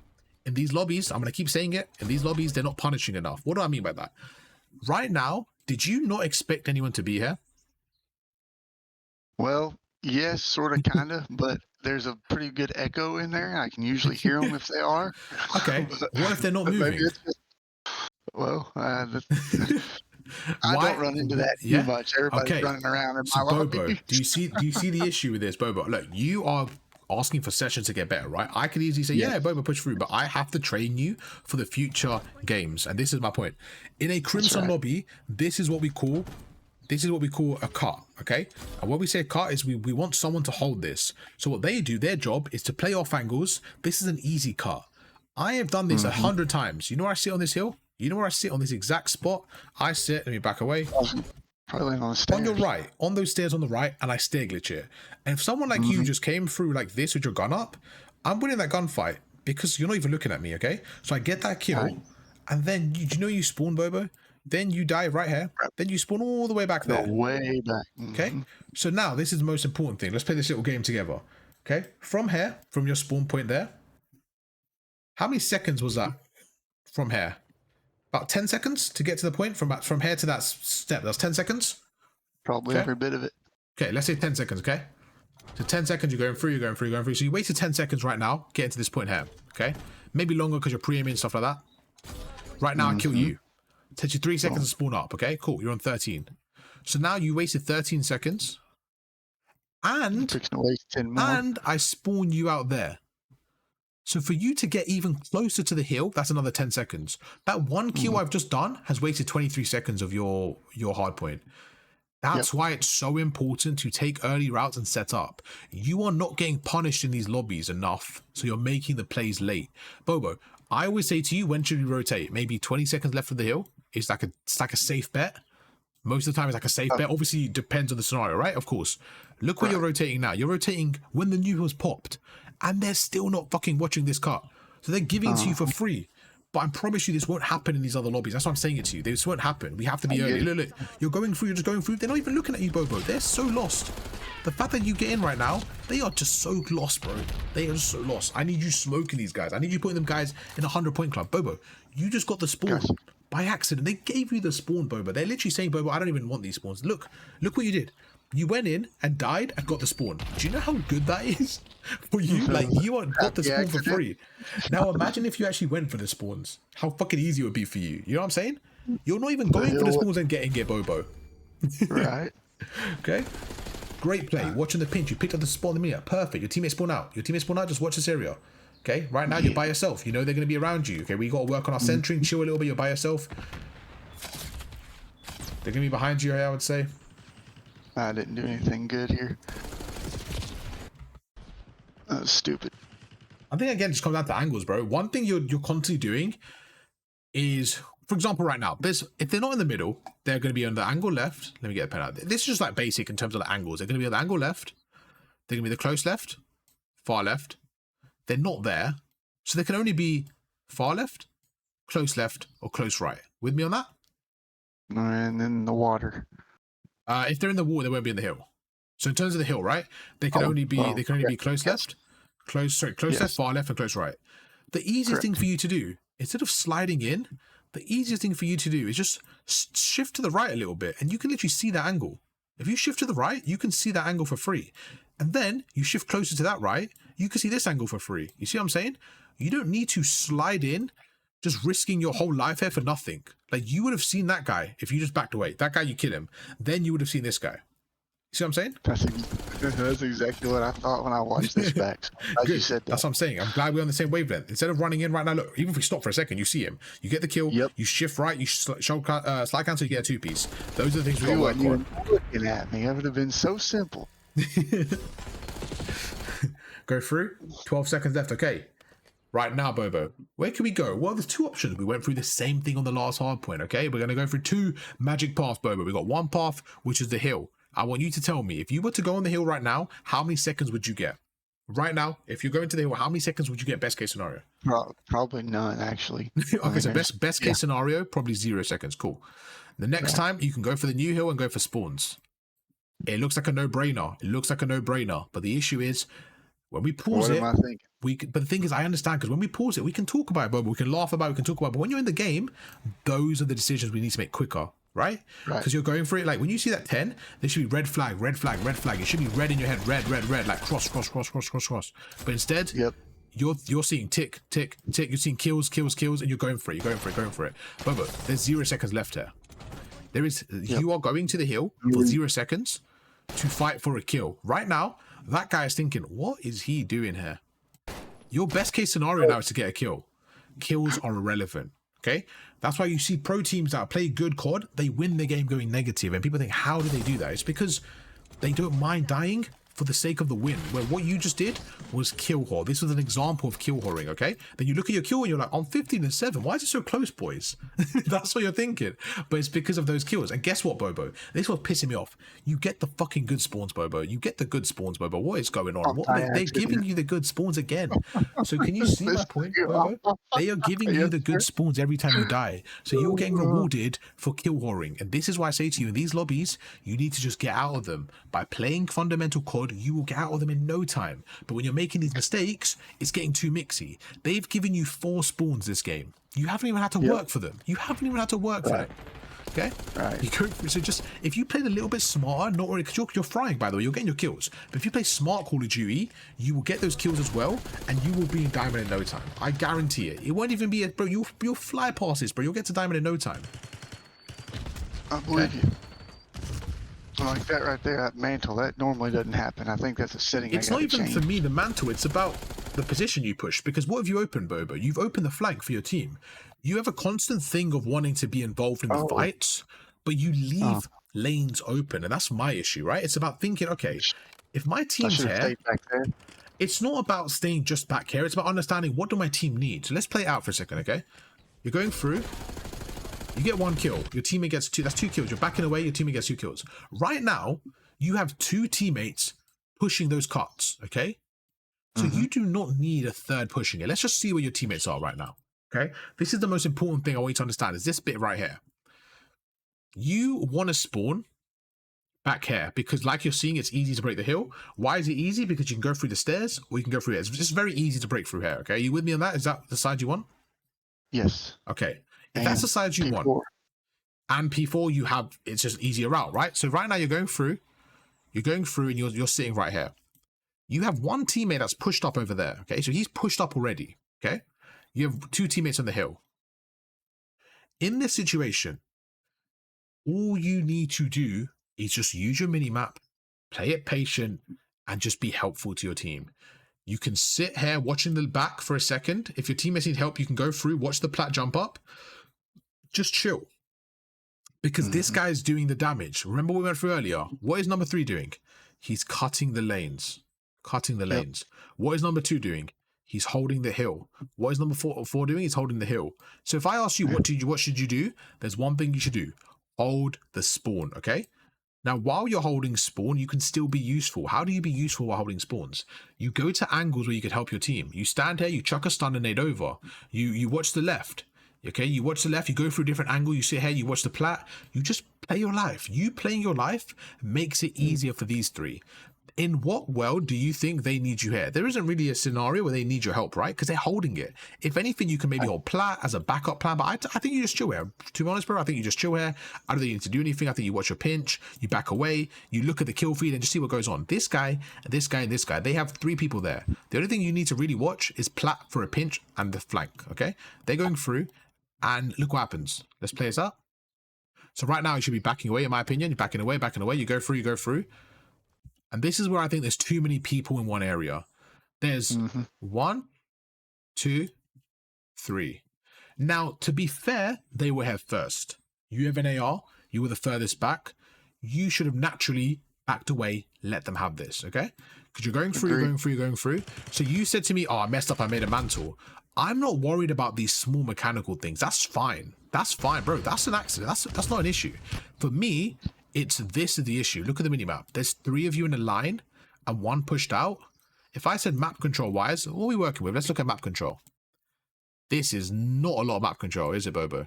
in these lobbies, I'm going to keep saying it, in these lobbies, they're not punishing enough. What do I mean by that? Right now, did you not expect anyone to be here? Well, yes, sort of, kind of, but there's a pretty good echo in there. I can usually hear them if they are. Okay, what if they're not But maybe moving? it's just, well, I don't run into that too Yeah. much. Everybody's Okay. running around in So my lobby. Bobo, do you see the issue with this, Bobo? Look, you are asking for sessions to get better, right? I could easily say, yeah, Bobo, push through, but I have to train you for the future games, and this is my point. In a Crimson lobby, this is what we call a cut, okay? And when we say cut is we want someone to hold this. So what they do, their job is to play off angles. This is an easy cut. I have done this 100 times. You know where I sit on this hill? You know where I sit on this exact spot? I sit, let me back away. Probably on the stairs. On your right, on those stairs on the right, and I stair glitch it. And if someone like you just came through like this with your gun up, I'm winning that gunfight because you're not even looking at me, okay? So I get that kill, and then you know you spawn, Bobo? Then you die right here. Then you spawn all the way back there. Way back. Okay? So now this is the most important thing. Let's play this little game together. Okay? From here, from your spawn point there, how many seconds was that from here? About 10 seconds to get to the point from here to that step. That's 10 seconds? Probably every bit of it. Okay, let's say 10 seconds, okay? So 10 seconds, you're going through, you're going through, you're going through. So you wasted 10 seconds right now, getting to this point here, okay? Maybe longer because you're pre-aiming and stuff like that. Right now, I kill you. It takes you 3 seconds to spawn up, okay? Cool, you're on 13. So now you wasted 13 seconds. And I spawn you out there. So for you to get even closer to the hill, that's another 10 seconds. That one kill I've just done has wasted 23 seconds of your hard point. That's why it's so important to take early routes and set up. You are not getting punished in these lobbies enough, so you're making the plays late. Bobo, I always say to you, when should we rotate? Maybe 20 seconds left of the hill? It's like a safe bet. Most of the time it's like a safe bet. Obviously, it depends on the scenario, right? Of course. Look where you're rotating now. You're rotating when the new hill's popped. And they're still not fucking watching this cut. So they're giving it to you for free. But I promise you this won't happen in these other lobbies. That's why I'm saying it to you. This won't happen. We have to be early. Look. You're going through, you're just going through. They're not even looking at you, Bobo. They're so lost. The fact that you get in right now, they are just so lost, bro. They are just so lost. I need you smoking these guys. I need you putting them guys in a 100-point club. Bobo, you just got the spawn by accident. They gave you the spawn, Bobo. They're literally saying, Bobo, I don't even want these spawns. Look what you did. You went in and died and got the spawn. Do you know how good that is for you? Like, you got the spawn for free. Now, imagine if you actually went for the spawns. How fucking easy it would be for you. You know what I'm saying? You're not even going for the spawns and getting it, Bobo. Right. Okay. Great play. Watching the pinch. You picked up the spawn in the minute. Perfect. Your teammate spawn out. Just watch this area. Okay. Right now, you're by yourself. You know they're going to be around you. Okay. We got to work on our centering. Chill a little bit. You're by yourself. They're going to be behind you, I would say. I didn't do anything good here. That was stupid. I think again, it just comes down to angles, bro. One thing you're constantly doing is, for example, right now, if they're not in the middle, they're going to be on the angle left. Let me get a pen out. This is just like basic in terms of the angles. They're going to be on the angle left. They're going to be the close left, far left. They're not there, so they can only be far left, or close right. With me on that? And then the water. If they're in the water, they won't be in the hill. So in terms of the hill, right? They can only be close left, close left, far left, and close right. The easiest thing for you to do, instead of sliding in, the easiest thing for you to do is just shift to the right a little bit, and you can literally see that angle. If you shift to the right, you can see that angle for free. And then you shift closer to that right, you can see this angle for free. You see what I'm saying? You don't need to slide in, just risking your whole life here for nothing. Like, you would have seen that guy if you just backed away. That guy, you kill him. Then you would have seen this guy. You see what I'm saying? That's exactly what I thought when I watched this back. As you said that. That's what I'm saying. I'm glad we're on the same wavelength. Instead of running in right now, look, even if we stop for a second, you see him. You get the kill, you shift right, you slide cancel, you get a two-piece. Those are the things we got to work on. Looking at me, it would have been so simple. Go through. 12 seconds left. Okay. Right now, Bobo, where can we go? Well, there's two options. We went through the same thing on the last hard point, okay? We're going to go through two magic paths, Bobo. We've got one path, which is the hill. I want you to tell me, if you were to go on the hill right now, how many seconds would you get? Right now, if you're going to the hill, how many seconds would you get best case scenario? Probably none, actually. Okay, so best case scenario, probably 0 seconds. Cool. The next time, you can go for the new hill and go for spawns. It looks like a no-brainer. But the issue is, When we pause What it, am I thinking? but the thing is, I understand, because when we pause it, we can talk about it, but we can laugh about it, we can talk about it. But when you're in the game, those are the decisions we need to make quicker, right? Right. Because you're going for it. Like when you see that 10, there should be red flag, red flag, red flag. It should be red in your head, red, red, red, like cross, cross, cross, cross, cross, cross. But instead, Yep. you're seeing tick, tick, tick. You're seeing kills, kills, kills, and you're going for it. You're going for it, going for it. Bobo, there's 0 seconds left here. There is. Yep. You are going to the hill for 0 seconds to fight for a kill. Right now, that guy is thinking, what is he doing here? Your best case scenario now is to get a kill. Kills are irrelevant, okay? That's why you see pro teams that play good COD, they win the game going negative, and people think, how do they do that? It's because they don't mind dying for the sake of the win, where what you just did was kill whore. This was an example of kill whoring, okay? Then you look at your kill and you're like, I'm 15-7. Why is it so close, boys? That's what you're thinking. But it's because of those kills. And guess what, Bobo? This was pissing me off. You get the fucking good spawns, Bobo. You get the good spawns, Bobo. What is going on? They're giving you the good spawns again. So can you see my point, Bobo? They are giving you the good spawns every time you die. So you're getting rewarded for kill whoring. And this is why I say to you, in these lobbies, you need to just get out of them. By playing fundamental COD, you will get out of them in no time. But when you're making these mistakes, it's getting too mixy. They've given you 4 spawns this game. You haven't even had to work for them. You haven't even had to work for them. Okay? Right. So just, if you played a little bit smarter, not really, because you're frying, by the way, you're getting your kills. But if you play smart Call of Duty, you will get those kills as well, and you will be in diamond in no time. I guarantee it. It won't even be bro, you'll fly past this, bro. You'll get to diamond in no time. I believe you. Like that right there, that mantle, that normally doesn't happen. I think that's a setting. It's not even for me the mantle, it's about the position you push. Because what have you opened, Bobo? You've opened the flank for your team. You have a constant thing of wanting to be involved in the fights, but you leave lanes open, and that's my issue, right? It's about thinking, okay, if my team's here, it's not about staying just back here, it's about understanding, what do my team need? So let's play it out for a second, okay? You're going through. You get 1 kill. Your teammate gets 2. That's 2 kills. You're backing away. Your teammate gets 2 kills. Right now, you have 2 teammates pushing those cuts. Okay, so you do not need a third pushing it. Let's just see where your teammates are right now. Okay, this is the most important thing I want you to understand. Is this bit right here? You want to spawn back here because, like you're seeing, it's easy to break the hill. Why is it easy? Because you can go through the stairs or you can go through it. It's just very easy to break through here. Okay, are you with me on that? Is that the side you want? Yes. Okay. If that's the side you want, and P4 you have, it's just an easier route, right? So right now you're going through and you're sitting right here. You have 1 teammate that's pushed up over there, okay? So he's pushed up already, okay? You have 2 teammates on the hill. In this situation, all you need to do is just use your mini-map, play it patient, and just be helpful to your team. You can sit here watching the back for a second. If your teammates need help, you can go through, watch the plat jump up. Just chill. Because this guy is doing the damage. Remember what we went through earlier? What is number 3 doing? He's cutting the lanes. Cutting the lanes. What is number 2 doing? He's holding the hill. What is number 4 doing? He's holding the hill. So if I ask you, what should you do? There's one thing you should do. Hold the spawn, okay? Now, while you're holding spawn, you can still be useful. How do you be useful while holding spawns? You go to angles where you could help your team. You stand here, you chuck a stun and nade over. You watch the left. Okay, you watch the left, you go through a different angle, you sit here, you watch the plat, you just play your life. You playing your life makes it easier for these 3. In what world do you think they need you here? There isn't really a scenario where they need your help, right? Because they're holding it. If anything, you can maybe hold plat as a backup plan, but I think you just chill here. To be honest, bro, I think you just chill here. I don't think you need to do anything. I think you watch your pinch, you back away, you look at the kill feed and just see what goes on. This guy, this guy, and this guy, they have 3 people there. The only thing you need to really watch is plat for a pinch and the flank, okay? They're going through, and look what happens. Let's play this up. So right now, you should be backing away, in my opinion. You're backing away, you go through. And this is where I think there's too many people in one area. There's 1, 2, 3. Now, to be fair, they were here first. You have an AR, you were the furthest back. You should have naturally backed away, let them have this, okay? Because you're going through. So you said to me, oh, I messed up, I made a mantle. I'm not worried about these small mechanical things. That's fine. That's fine, bro. That's an accident. That's not an issue. For me, it's this is the issue. Look at the minimap. There's 3 of you in a line and 1 pushed out. If I said map control wise, what are we working with? Let's look at map control. This is not a lot of map control, is it, Bobo?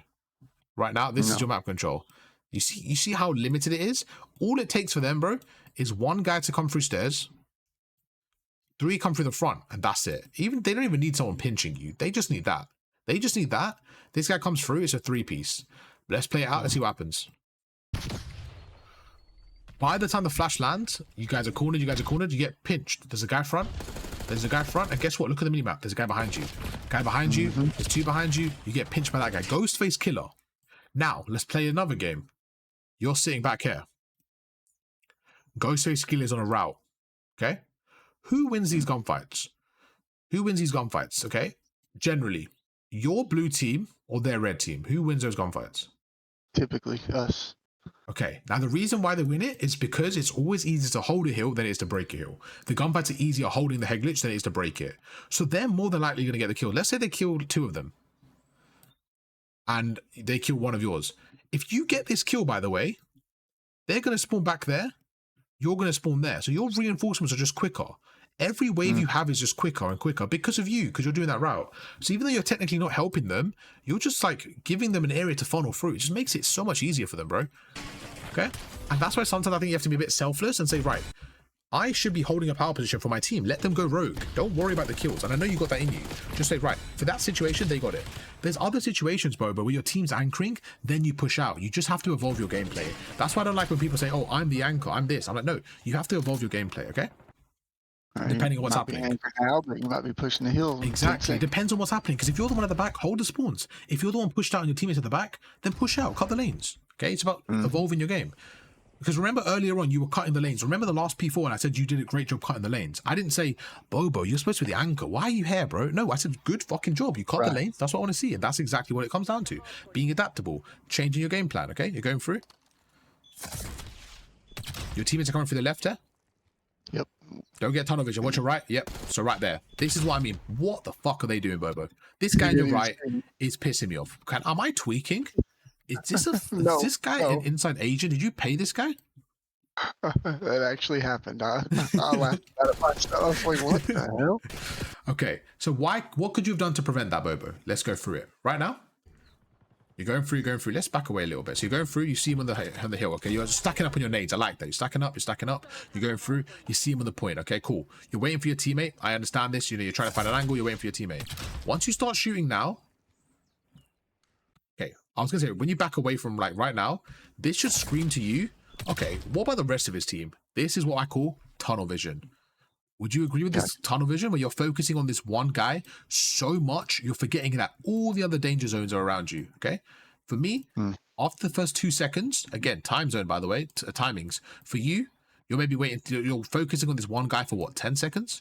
Right now, this is your map control. You see how limited it is? All it takes for them, bro, is 1 guy to come through stairs, 3 come through the front, and that's it. Even they don't even need someone pinching you. They just need that. They just need that. This guy comes through. It's a 3-piece. Let's play it out. Let's see what happens. By the time the flash lands, you guys are cornered. You get pinched. There's a guy front. And guess what? Look at the minimap. There's a guy behind you. There's 2 behind you. You get pinched by that guy. Ghostface killer. Now, let's play another game. You're sitting back here. Ghostface killer is on a route. Okay? Who wins these gunfights? Okay? Generally, your blue team or their red team. Who wins those gunfights? Typically, us. Okay, now the reason why they win it is because it's always easier to hold a hill than it is to break a hill. The gunfights are easier holding the head glitch than it is to break it. So they're more than likely going to get the kill. Let's say they kill 2 of them. And they kill 1 of yours. If you get this kill, by the way, they're going to spawn back there. You're going to spawn there. So your reinforcements are just quicker. Every wave you have is just quicker and quicker because of you, because you're doing that route. So even though you're technically not helping them, you're just like giving them an area to funnel through. It just makes it so much easier for them, bro. Okay? And that's why sometimes I think you have to be a bit selfless and say, right, I should be holding a power position for my team. Let them go rogue. Don't worry about the kills. And I know you got that in you. Just say, right, for that situation, they got it. There's other situations, bro, but where your team's anchoring, then you push out. You just have to evolve your gameplay. That's why I don't like when people say, oh, I'm the anchor, I'm this. I'm like, no, you have to evolve your gameplay, okay? Depending on what's happening. Now, but you might be pushing the hill. Exactly. It depends on what's happening. Because if you're the one at the back, hold the spawns. If you're the one pushed out and your teammates at the back, then push out, cut the lanes. Okay? It's about evolving your game. Because remember earlier on, you were cutting the lanes. Remember the last P4 and I said you did a great job cutting the lanes. I didn't say, Bobo, you're supposed to be the anchor. Why are you here, bro? No, I said, good fucking job. You cut the lanes. That's what I want to see. And that's exactly what it comes down to. Being adaptable. Changing your game plan, okay? You're going through. Your teammates are coming through the left here. Yep. Don't get tunnel vision. Watch your right. Yep. So right there. This is what I mean. What the fuck are they doing, Bobo? This guy on your right is pissing me off. Am I tweaking? Is this is this guy an inside agent? Did you pay this guy? That actually happened. I laughed at it myself. I was like, what the hell? Okay. So what could you have done to prevent that, Bobo? Let's go through it. Right now? You're going through. Let's back away a little bit. So you're going through, you see him on the hill, okay? You're stacking up on your nades. I like that. You're stacking up. You're going through, you see him on the point, okay? Cool. You're waiting for your teammate. I understand this. You know, you're trying to find an angle. You're waiting for your teammate. Once you start shooting now, okay, I was going to say, when you back away from, like, right now, this should scream to you, okay, what about the rest of his team? This is what I call tunnel vision. Would you agree with this tunnel vision where you're focusing on this one guy so much you're forgetting that all the other danger zones are around you? Okay. For me, after the first 2 seconds, again, time zone, by the way, timings. For you, you're maybe waiting, you're focusing on this one guy for what, 10 seconds?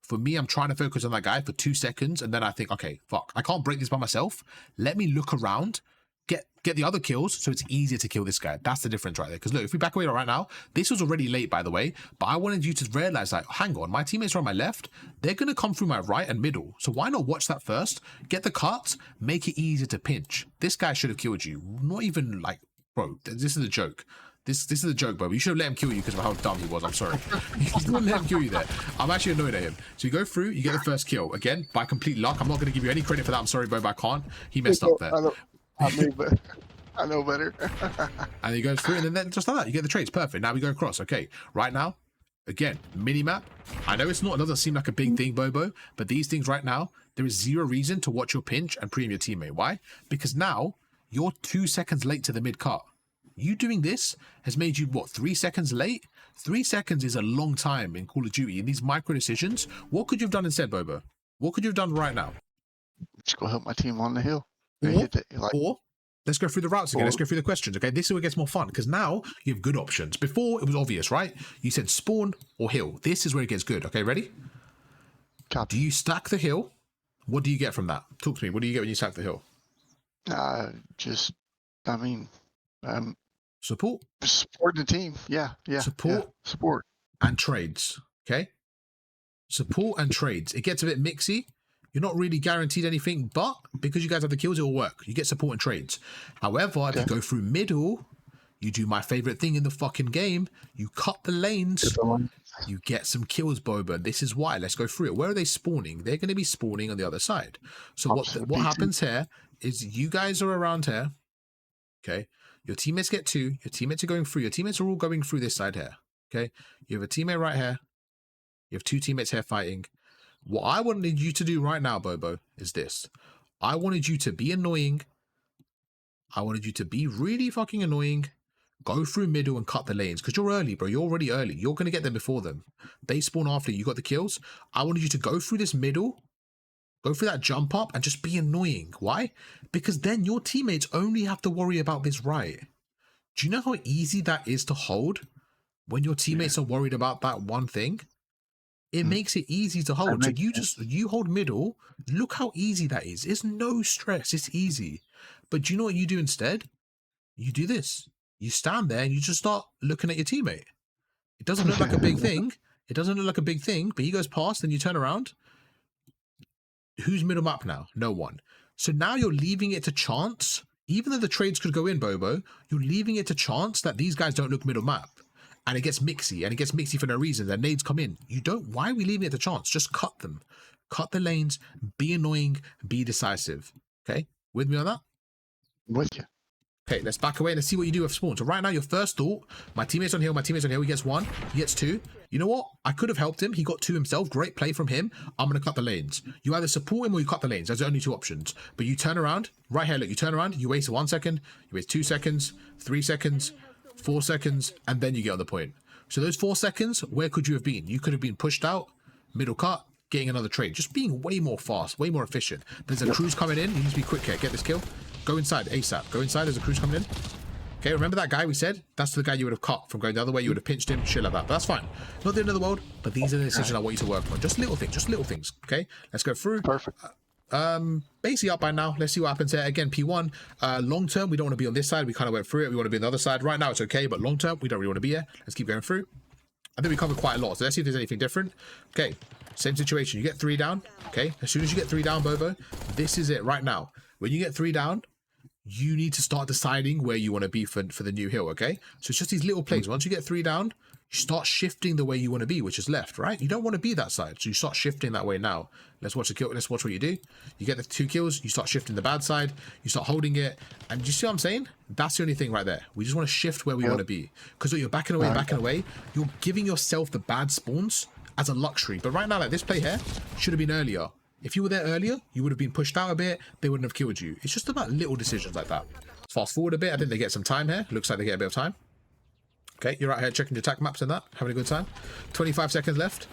For me, I'm trying to focus on that guy for 2 seconds. And then I think, okay, fuck, I can't break this by myself. Let me look around. Get the other kills so it's easier to kill this guy. That's the difference right there. Because look, if we back away right now, this was already late, by the way, but I wanted you to realize, like, hang on, my teammates are on my left. They're going to come through my right and middle. So why not watch that first? Get the cuts, make it easier to pinch. This guy should have killed you. Not even like, bro, this is a joke. This is a joke, bro. You should have let him kill you because of how dumb he was. I'm sorry. You didn't let him kill you there. I'm actually annoyed at him. So you go through, you get the first kill. Again, by complete luck. I'm not going to give you any credit for that. I'm sorry, bro, but I can't. He messed up there. I know better. And he goes through, and then just like that, you get the trades. Perfect. Now we go across. Okay, right now, again, mini-map. I know it doesn't seem like a big thing, Bobo, but these things right now, there is zero reason to watch your pinch and pre-aim your teammate. Why? Because now you're 2 seconds late to the mid-cut. You doing this has made you, what, 3 seconds late? 3 seconds is a long time in Call of Duty. In these micro decisions, what could you have done instead, Bobo? What could you have done right now? Just go help my team on the hill. Or let's go through the routes again. Let's go through the questions, okay? This is where it gets more fun, because now you have good options. Before, it was obvious, right? You said spawn or hill. This is where it gets good, okay? Ready? Copy. Do you stack the hill? What do you get from that? Talk to me. What do you get when you stack the hill? Support? Supporting the team. Yeah. Support. And trades, okay? Support and trades. It gets a bit mixy. You're not really guaranteed anything, but because you guys have the kills, it will work. You get support and trades. However, if you go through middle, you do my favorite thing in the fucking game. You cut the lanes. You get some kills, Boba. This is why. Let's go through it. Where are they spawning? They're going to be spawning on the other side. So what happens here is you guys are around here. Okay. Your teammates get 2. Your teammates are going through. Your teammates are all going through this side here. Okay. You have a teammate right here. You have 2 teammates here fighting. What I wanted you to do right now, Bobo, is this. I wanted you to be annoying. I wanted you to be really fucking annoying. Go through middle and cut the lanes. Because you're early, bro. You're already early. You're going to get there before them. They spawn after you got the kills. I wanted you to go through this middle. Go through that jump up and just be annoying. Why? Because then your teammates only have to worry about this right. Do you know how easy that is to hold? When your teammates are worried about that one thing? It makes it easy to hold. So you hold middle. Look how easy that is. It's no stress. It's easy. But do you know what you do instead? You do this. You stand there and you just start looking at your teammate. It doesn't look like a big thing. It doesn't look like a big thing, but he goes past and you turn around. Who's middle map now? No one. So now you're leaving it to chance. Even though the trades could go in, Bobo, you're leaving it to chance that these guys don't look middle map. And it gets mixy, and it gets mixy for no reason. Their nades come in. You don't. Why are we leaving it to chance? Just cut them. Cut the lanes. Be annoying. Be decisive. Okay? With me on that? With you. Okay, let's back away and let's see what you do with spawn. So right now, your first thought, my teammate's on hill, my teammate's on hill. He gets 1, he gets 2. You know what? I could have helped him. He got 2 himself. Great play from him. I'm going to cut the lanes. You either support him or you cut the lanes. There's only 2 options. But you turn around. Right here, look, you turn around. You waste 1 second. You waste 2 seconds, 3 seconds, 4 seconds, and then you get on the point. So those 4 seconds, where could you have been? You could have been pushed out, middle cut, getting another trade. Just being way more fast, way more efficient. There's a cruise coming in. You need to be quick here. Get this kill. Go inside ASAP. Go inside. There's a cruise coming in. Okay, remember that guy we said? That's the guy you would have cut from going the other way. You would have pinched him, shit like that. But that's fine. Not the end of the world, but these are the decisions I want you to work on. Just little things, okay? Let's go through. Perfect. Basically up by now. Let's see what happens here. Again, P1. Long term, we don't want to be on this side. We kind of went through it. We want to be on the other side. Right now, it's okay, but long term, we don't really want to be here. Let's keep going through. I think we covered quite a lot, so let's see if there's anything different. Okay, same situation. You get 3 down, okay? As soon as you get 3 down, Bobo, this is it right now. When you get 3 down, you need to start deciding where you want to be for the new hill, okay? So it's just these little plays. Once you get 3 down, you start shifting the way you want to be, which is left, right? You don't want to be that side, so you start shifting that way now. Let's watch the kill. Let's watch what you do. You get the 2 kills, you start shifting the bad side, you start holding it, and you see what I'm saying? That's the only thing right there. We just want to shift where we want to be. Because you're backing away, you're giving yourself the bad spawns as a luxury. But right now, like this play here, should have been earlier. If you were there earlier, you would have been pushed out a bit. They wouldn't have killed you. It's just about little decisions like that. Let's fast forward a bit. I think they get some time here. Looks like they get a bit of time. Okay, you're out here checking your attack maps and that. Having a good time. 25 seconds left.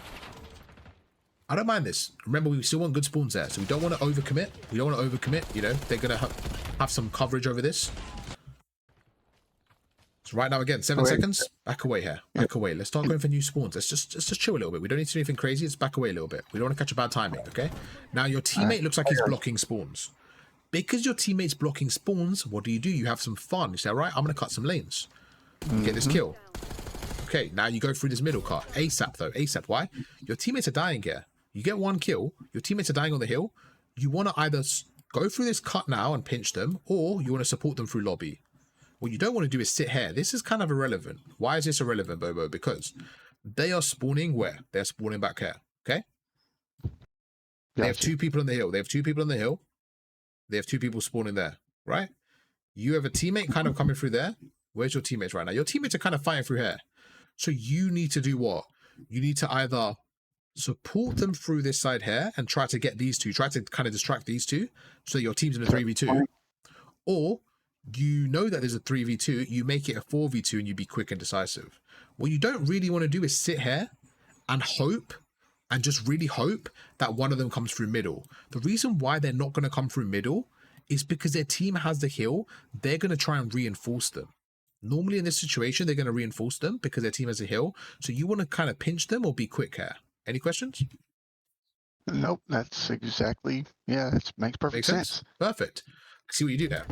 I don't mind this. Remember, we still want good spawns there. So we don't want to overcommit. We don't want to overcommit. You know, they're going to have some coverage over this. So right now, again, 7 seconds. Back away here. Back away. Let's start going for new spawns. Let's just chill a little bit. We don't need to do anything crazy. Let's back away a little bit. We don't want to catch a bad timing, okay? Now, your teammate looks like he's blocking spawns. Because your teammate's blocking spawns, what do? You have some fun. You say, all right, I'm going to cut some lanes. Get this kill. Okay, now you go through this middle cut. ASAP, though. ASAP. Why? Your teammates are dying here. You get 1 kill. Your teammates are dying on the hill. You want to either go through this cut now and pinch them, or you want to support them through lobby. What you don't want to do is sit here. This is kind of irrelevant. Why is this irrelevant, Bobo? Because they are spawning where? They're spawning back here. Okay? They have 2 people on the hill. They have 2 people on the hill. They have 2 people spawning there. Right? You have a teammate kind of coming through there. Where's your teammates right now? Your teammates are kind of fighting through here. So you need to do what? You need to either support them through this side here and try to get these 2. Try to kind of distract these 2 so your team's in a 3v2. Or you know that there's a 3v2, you make it a 4v2 and you be quick and decisive. What you don't really want to do is sit here and hope, and just really hope that one of them comes through middle. The reason why they're not going to come through middle is because their team has the hill. They're going to try and reinforce them. Normally in this situation, they're going to reinforce them because their team has a hill. So you want to kind of pinch them or be quick here. Any questions? Nope, that's exactly, yeah, that makes perfect sense. Perfect. See what you do there.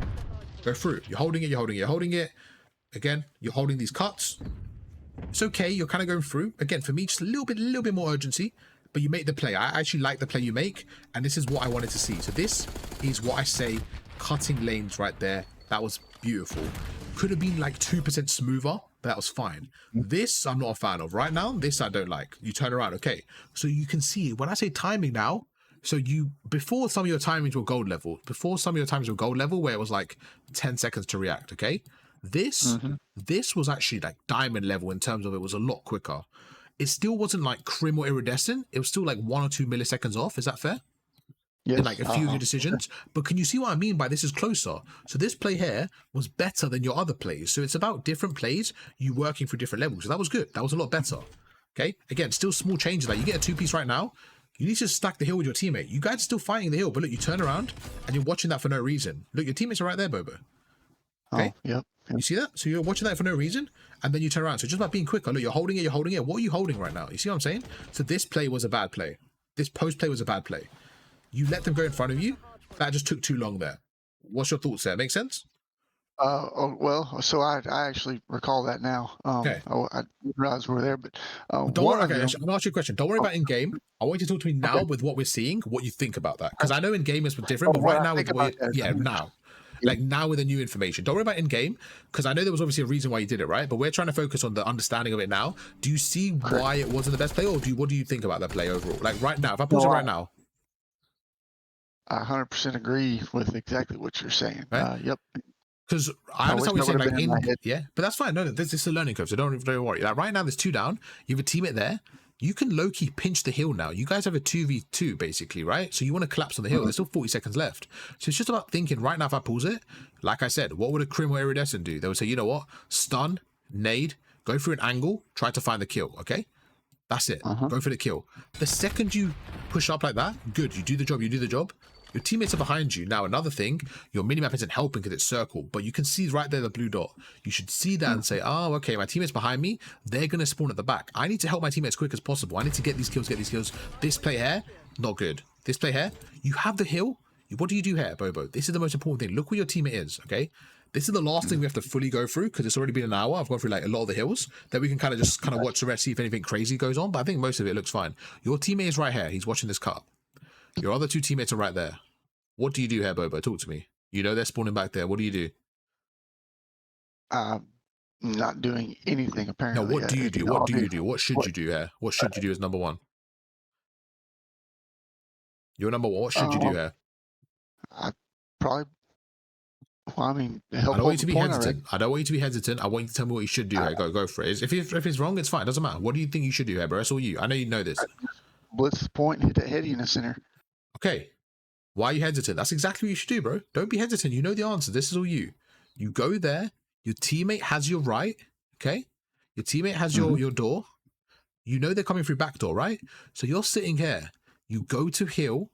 Go through. You're holding it, you're holding it, you're holding it. Again, you're holding these cuts. It's okay, you're kind of going through. Again, for me, just a little bit more urgency, but you make the play. I actually like the play you make, and this is what I wanted to see. So this is what I say, cutting lanes right there. That was beautiful. Could have been like 2% smoother, but that was fine. This, I'm not a fan of. Right now, this I don't like. You turn around, okay. So you can see, when I say timing now, so before some of your timings were gold level, where it was like 10 seconds to react, okay? This was actually like diamond level in terms of it was a lot quicker. it still wasn't like crim or iridescent. It was still like 1 or 2 milliseconds off. Is that fair? Yes. In like a few of your decisions. But can you see what I mean by this is closer? So this play here was better than your other plays. So it's about different plays, you working through different levels. So that was good. That was a lot better. Okay. Again, still small changes. Like you get a 2-piece right now. You need to stack the hill with your teammate. You guys are still fighting the hill, but look, you turn around and you're watching that for no reason. Look, your teammates are right there, Bobo. Okay. Oh, yep. You see that? So you're watching that for no reason, and then you turn around. So just about being quicker. Look, you're holding it, you're holding it. What are you holding right now? You see what I'm saying? So this play was a bad play. This post play was a bad play. You let them go in front of you. That just took too long there. What's your thoughts there? Make sense? Well, so I actually recall that now. Okay. I didn't realize we were there, but Don't worry. Okay, I'm gonna ask you a question. Don't worry about in game. I want you to talk to me now with what we're seeing, what you think about that. Because I know in game is different, but right now with what now. Like now with the new information. Don't worry about in game, because I know there was obviously a reason why you did it, right? But we're trying to focus on the understanding of it now. Do you see why it wasn't the best play, or what do you think about that play overall? Like right now, if I pause it right now. I 100% agree with exactly what you're saying. Right? Yep. Because I understand what you're saying, like yeah, but that's fine. No, this is a learning curve, so don't worry. Like right now, there's 2 down. You have a teammate there. You can low-key pinch the hill now. You guys have a 2v2 basically, right? So you want to collapse on the hill. There's still 40 seconds left. So it's just about thinking right now if I pause it, like I said, what would a crim or iridescent do? They would say, you know what? Stun, nade, go through an angle, try to find the kill, okay? That's it. Go for the kill. The second you push up like that, good. You do the job, you do the job. Your teammates are behind you. Now, another thing, your minimap isn't helping because it's circled, but you can see right there the blue dot. You should see that and say, oh, okay, my teammates behind me, they're going to spawn at the back. I need to help my teammates as quick as possible. I need to get these kills, This play here, not good. This play here, you have the hill. What do you do here, Bobo? This is the most important thing. Look where your teammate is, okay? This is the last thing we have to fully go through because it's already been an hour. I've gone through like a lot of the hills. Then we can kind of watch the rest, see if anything crazy goes on. But I think most of it looks fine. Your teammate is right here. He's watching this cut. Your other 2 teammates are right there. What do you do here, Bobo? Talk to me. You know they're spawning back there. What do you do? Not doing anything, apparently. No, what do you do? What do you do? What should you do here? What should you do as number 1? You're number 1. What should you do here? I probably... Well, I mean, help. I don't want you to be hesitant. I don't want you to be hesitant. I want you to tell me what you should do here. Go for it. If it's wrong, it's fine. It doesn't matter. What do you think you should do here, bro? That's all you. I know you know this. Blitz the point and hit that heady in the center. Okay. Why are you hesitant? That's exactly what you should do, bro. Don't be hesitant. You know the answer. This is all you. You go there. Your teammate has your right. Okay? Your teammate has your door. You know they're coming through back door, right? So you're sitting here. You go to hill.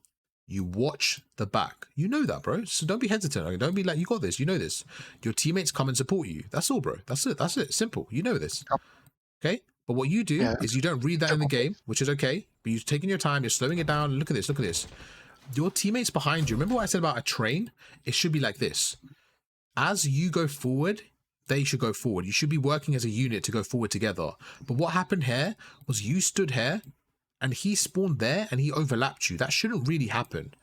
You watch the back. You know that, bro. So don't be hesitant. Okay? Don't be like, you got this. You know this. Your teammates come and support you. That's all, bro. That's it. That's it. Simple. You know this. Okay? But what you do is you don't read that in the game, which is okay. But you're taking your time. You're slowing it down. Look at this. Look at this. Your teammates behind you. Remember what I said about a train? It should be like this. As you go forward, they should go forward. You should be working as a unit to go forward together. But what happened here was you stood here and he spawned there and he overlapped you. That shouldn't really happen.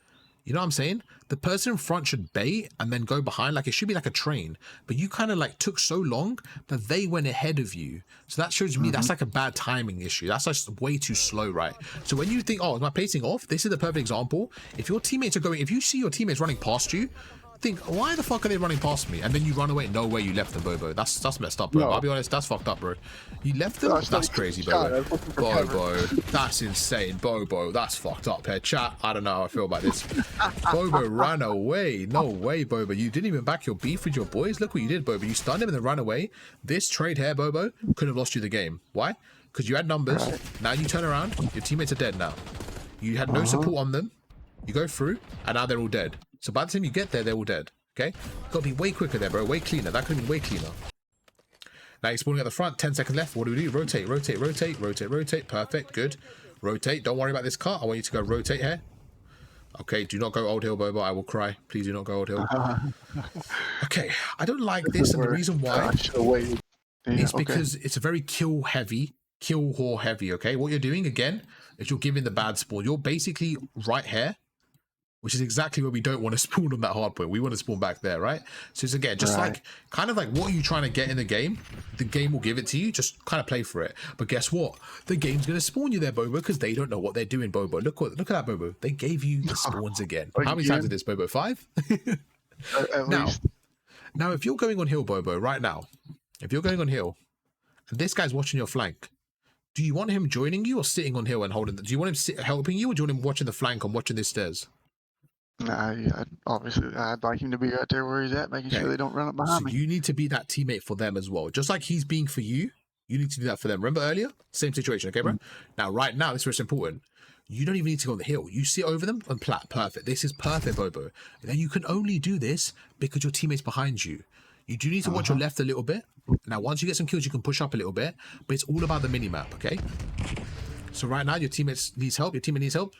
You know what I'm saying? The person in front should bait and then go behind. Like it should be like a train. But you kind of like took so long that they went ahead of you. So that shows me that's like a bad timing issue. That's just way too slow, right? So when you think, oh, is my pacing off? This is the perfect example. If your teammates are going, if you see your teammates running past you, think, why the fuck are they running past me? And then you run away. No way you left them, Bobo. That's messed up, bro. No. I'll be honest, that's fucked up, bro. You left them? That's crazy, Bobo. Bobo, that's insane. Bobo, that's fucked up here. Chat, I don't know how I feel about this. Bobo ran away. No way, Bobo. You didn't even back your beef with your boys. Look what you did, Bobo. You stunned him and then ran away. This trade here, Bobo, could have lost you the game. Why? Because you had numbers. Now you turn around. Your teammates are dead now. You had no support on them. You go through, and now they're all dead. So by the time you get there, they're all dead. Okay? Gotta be way quicker there, bro. Way cleaner. That could have been way cleaner. Now you're spawning at the front. 10 seconds left. What do we do? Rotate, rotate, rotate, rotate, rotate. Perfect. Good. Rotate. Don't worry about this cut. I want you to go rotate here. Okay, do not go old hill, Bobo. I will cry. Please do not go old hill. Okay, I don't like this, and the reason why is because it's a very kill whore heavy, okay? What you're doing, again, is you're giving the bad spawn. You're basically right here, which is exactly where we don't want to spawn on that hard point. We want to spawn back there, right? So it's, again, just like, kind of like what are you trying to get in the game? The game will give it to you. Just kind of play for it. But guess what? The game's going to spawn you there, Bobo, because they don't know what they're doing, Bobo. Look at that, Bobo. They gave you the spawns again. How many times did this, Bobo? 5? Now, if you're going on hill, Bobo, right now, if you're going on hill, and this guy's watching your flank, Do you want him joining you or sitting on hill and holding? Do you want him helping you, or do you want him watching the flank and watching the stairs? Obviously, I'd like him to be right there where he's at, making sure they don't run up behind me. So you need to be that teammate for them as well. Just like he's being for you, you need to do that for them. Remember earlier? Same situation, okay, bro? Now, right now, this is where it's important. You don't even need to go on the hill. You sit over them and plat. Perfect. This is perfect, Bobo. And then you can only do this because your teammate's behind you. You do need to watch your left a little bit. Now, once you get some kills, you can push up a little bit, but it's all about the mini-map, okay? So right now, your teammate needs help. Your teammate needs help.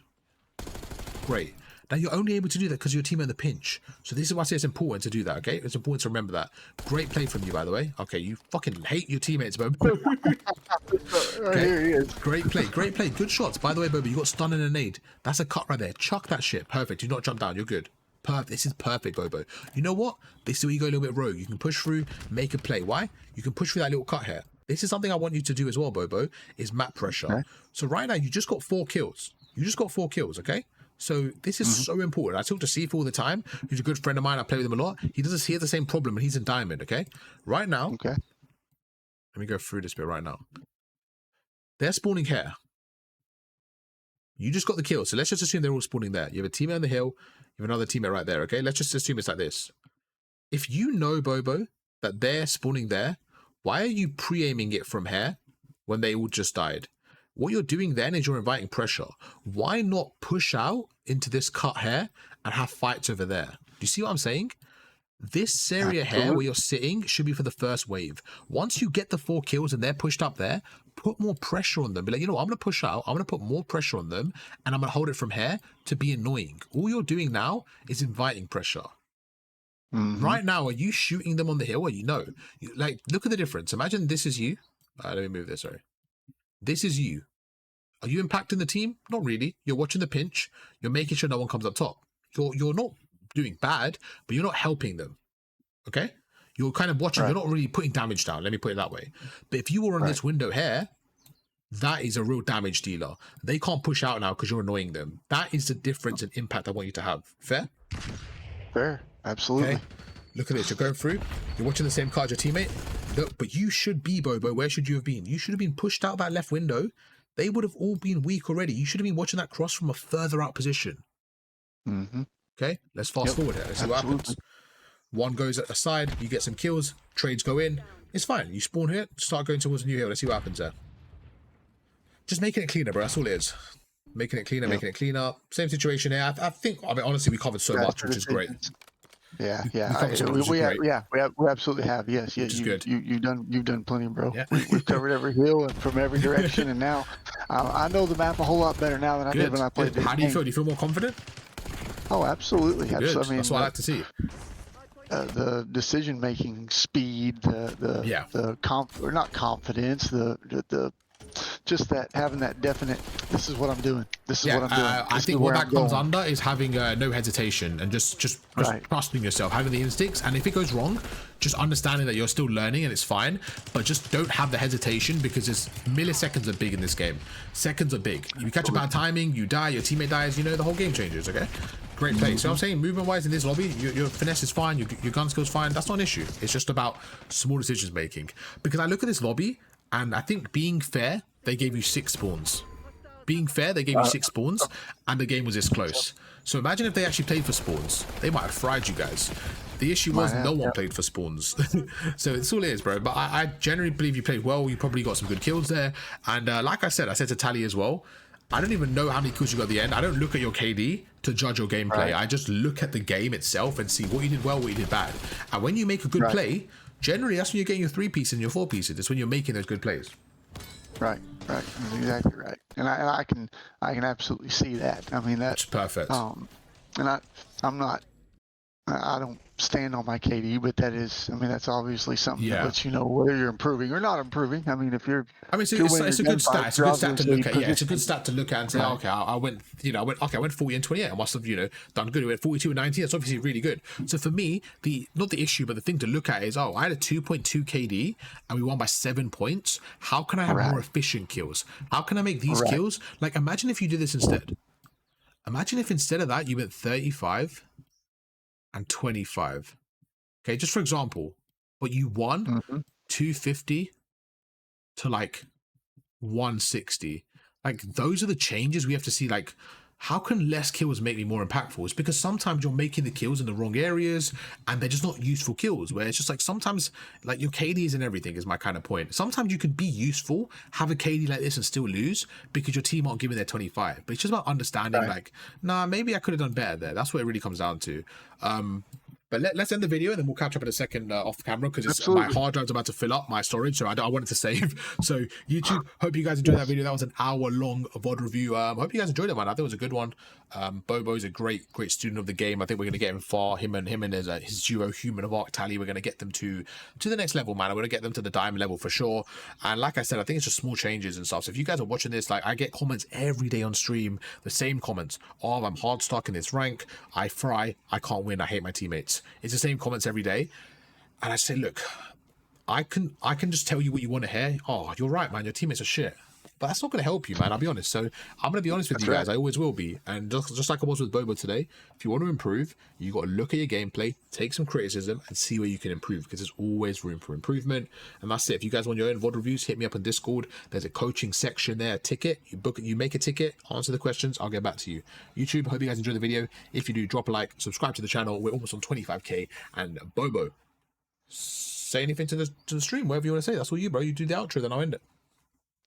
Great. Now, you're only able to do that because your team in the pinch. So this is why I say it's important to do that, okay? It's important to remember that. Great play from you, by the way. Okay, you fucking hate your teammates, Bobo. Okay. Here he is. Great play, great play. Good shots. By the way, Bobo, you got stun and a nade. That's a cut right there. Chuck that shit. Perfect. Do not jump down. You're good. Perfect. This is perfect, Bobo. You know what? This is where you go a little bit rogue. You can push through, make a play. Why? You can push through that little cut here. This is something I want you to do as well, Bobo, is map pressure. Okay. So right now, you just got 4 kills. You just got 4 kills, okay? So this is so important. I talk to Sifu all the time. He's a good friend of mine. I play with him a lot. He has the same problem, and he's in diamond, okay? Right now, let me go through this bit right now. They're spawning here. You just got the kill. So let's just assume they're all spawning there. You have a teammate on the hill. You have another teammate right there, okay? Let's just assume it's like this. If you know, Bobo, that they're spawning there, why are you pre-aiming it from here when they all just died? What you're doing then is you're inviting pressure. Why not push out into this cut here and have fights over there? Do you see what I'm saying? This area here where you're sitting should be for the first wave. Once you get the 4 kills and they're pushed up there, put more pressure on them. Be like, you know what, I'm going to push out. I'm going to put more pressure on them and I'm going to hold it from here to be annoying. All you're doing now is inviting pressure. Right now, are you shooting them on the hill? Or like, look at the difference. Imagine this is you. Let me move this, sorry. This is you. Are you impacting the team? Not really. You're watching the pinch. You're making sure no one comes up top. You're not doing bad, but you're not helping them. Okay? You're kind of watching. You're not really putting damage down. Let me put it that way. But if you were on this window here, that is a real damage dealer. They can't push out now because you're annoying them. That is the difference and impact I want you to have. Fair? Fair. Absolutely. Okay? Look at this. You're going through. You're watching the same card as your teammate. Look, but you should be, Bobo. Where should you have been? You should have been pushed out that left window. They would have all been weak already. You should have been watching that cross from a further out position. Okay, let's fast forward here. Let's see what happens. One goes aside, you get some kills, trades go in. It's fine. You spawn here, start going towards the new hill. Let's see what happens there. Just making it cleaner, bro. That's all it is. Making it cleaner, making it cleaner. Same situation here. I think, honestly, we covered so much, which is great. Yeah. We absolutely have. Yes, you've done plenty, bro. Yeah. We've covered every hill and from every direction, and now I know the map a whole lot better now than I did when I played this How do you feel? Do you feel more confident? Oh, absolutely. Good. I mean, that's what I like to see. The decision-making speed, not confidence, the just that having that definite, this is what I'm doing. This is what I'm doing. I think what that comes under is having no hesitation and just trusting yourself, having the instincts. And if it goes wrong, just understanding that you're still learning and it's fine, but just don't have the hesitation because milliseconds are big in this game. Seconds are big. You catch a bad timing, you die, your teammate dies, the whole game changes, okay? Great play. So I'm saying movement-wise in this lobby, your finesse is fine, your gun skill's fine. That's not an issue. It's just about small decisions making. Because I look at this lobby, and I think being fair, they gave you 6 spawns. Being fair, they gave you 6 spawns, and the game was this close. So imagine if they actually played for spawns. They might have fried you guys. The issue was no one played for spawns. So it's all it is, bro. But I generally believe you played well. You probably got some good kills there. And like I said to Tally as well, I don't even know how many kills you got at the end. I don't look at your KD to judge your gameplay. I just look at the game itself and see what you did well, what you did bad. And when you make a good play, generally that's when you're getting your 3 pieces and your 4 pieces. It's when you're making those good plays. Right. That's exactly right. And I can absolutely see that. I mean, that's perfect. And I don't stand on my KD, but that's obviously something that lets you know whether you're improving or not improving. I mean, if you're, it's a good stat. It's a good stat to look at. Yeah, it's a good stat to look at and say, okay, I went 40 and 28. I must have, done good. I went 42 and 90. That's obviously really good. So for me, not the issue, but the thing to look at is, I had a 2.2 KD and we won by 7 points. How can I have more efficient kills? How can I make these kills? Like, imagine if you did this instead. Imagine if instead of that, you went 35 and 25. Okay, just for example, but you won 250 to like 160. Like, those are the changes we have to see. Like, how can less kills make me more impactful? It's because sometimes you're making the kills in the wrong areas and they're just not useful kills, where it's just like sometimes like your KDs and everything is my kind of point. Sometimes you could be useful, have a KD like this and still lose because your team aren't giving their 25. But it's just about understanding, Right. like, nah, maybe I could have done better there. That's what it really comes down to. But let's end the video and then we'll catch up in a second off camera, because my Absolutely. hard drive's about to fill up my storage, so I wanted to save. So YouTube, hope you guys enjoyed that Yes. video. That was an hour-long VOD review. Hope you guys enjoyed it, man. I think it was a good one. Bobo's a great student of the game. I think we're going to get him far. Him and his duo, Human of Arc Tally, we're going to get them to the next level, man. We're going to get them to the diamond level for sure. And like I said, I think it's just small changes and stuff. So if you guys are watching this, like, I get comments every day on stream, the same comments. Oh, I'm hard stuck in this rank. I fry. I can't win. I hate my teammates. It's the same comments every day. And I say, look, I can just tell you what you want to hear. Oh, you're right, man. Your teammates are shit. But that's not going to help you, man. I'll be honest. So I'm going to be honest with That's you guys. right. I always will be. And just like I was with Bobo today, if you want to improve, you got to look at your gameplay, take some criticism, and see where you can improve, because there's always room for improvement. And that's it. If you guys want your own VOD reviews, hit me up on Discord. There's a coaching section there, a ticket. You book it, you make a ticket, answer the questions. I'll get back to you. YouTube, hope you guys enjoyed the video. If you do, drop a like, subscribe to the channel. We're almost on 25k. And Bobo, say anything to the stream, whatever you want to say. That's all you, bro. You do the outro, then I'll end it.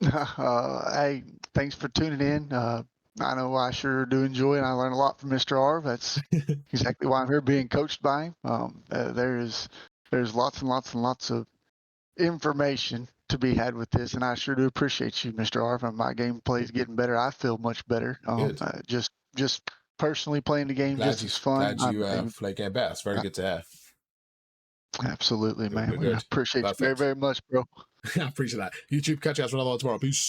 Hey, thanks for tuning in. I know I sure do enjoy, and I learn a lot from Mr. R. That's exactly why I'm here, being coached by him. There's lots and lots and lots of information to be had with this, and I sure do appreciate you, Mr. R. My gameplay is getting better. I feel much better. Good. Just personally playing the game just as fun. Glad you play game better. It's very good to hear. Absolutely, man. Good. I appreciate you very, Perfect. very much, bro. I appreciate that. YouTube, catch you guys for another one tomorrow. Peace.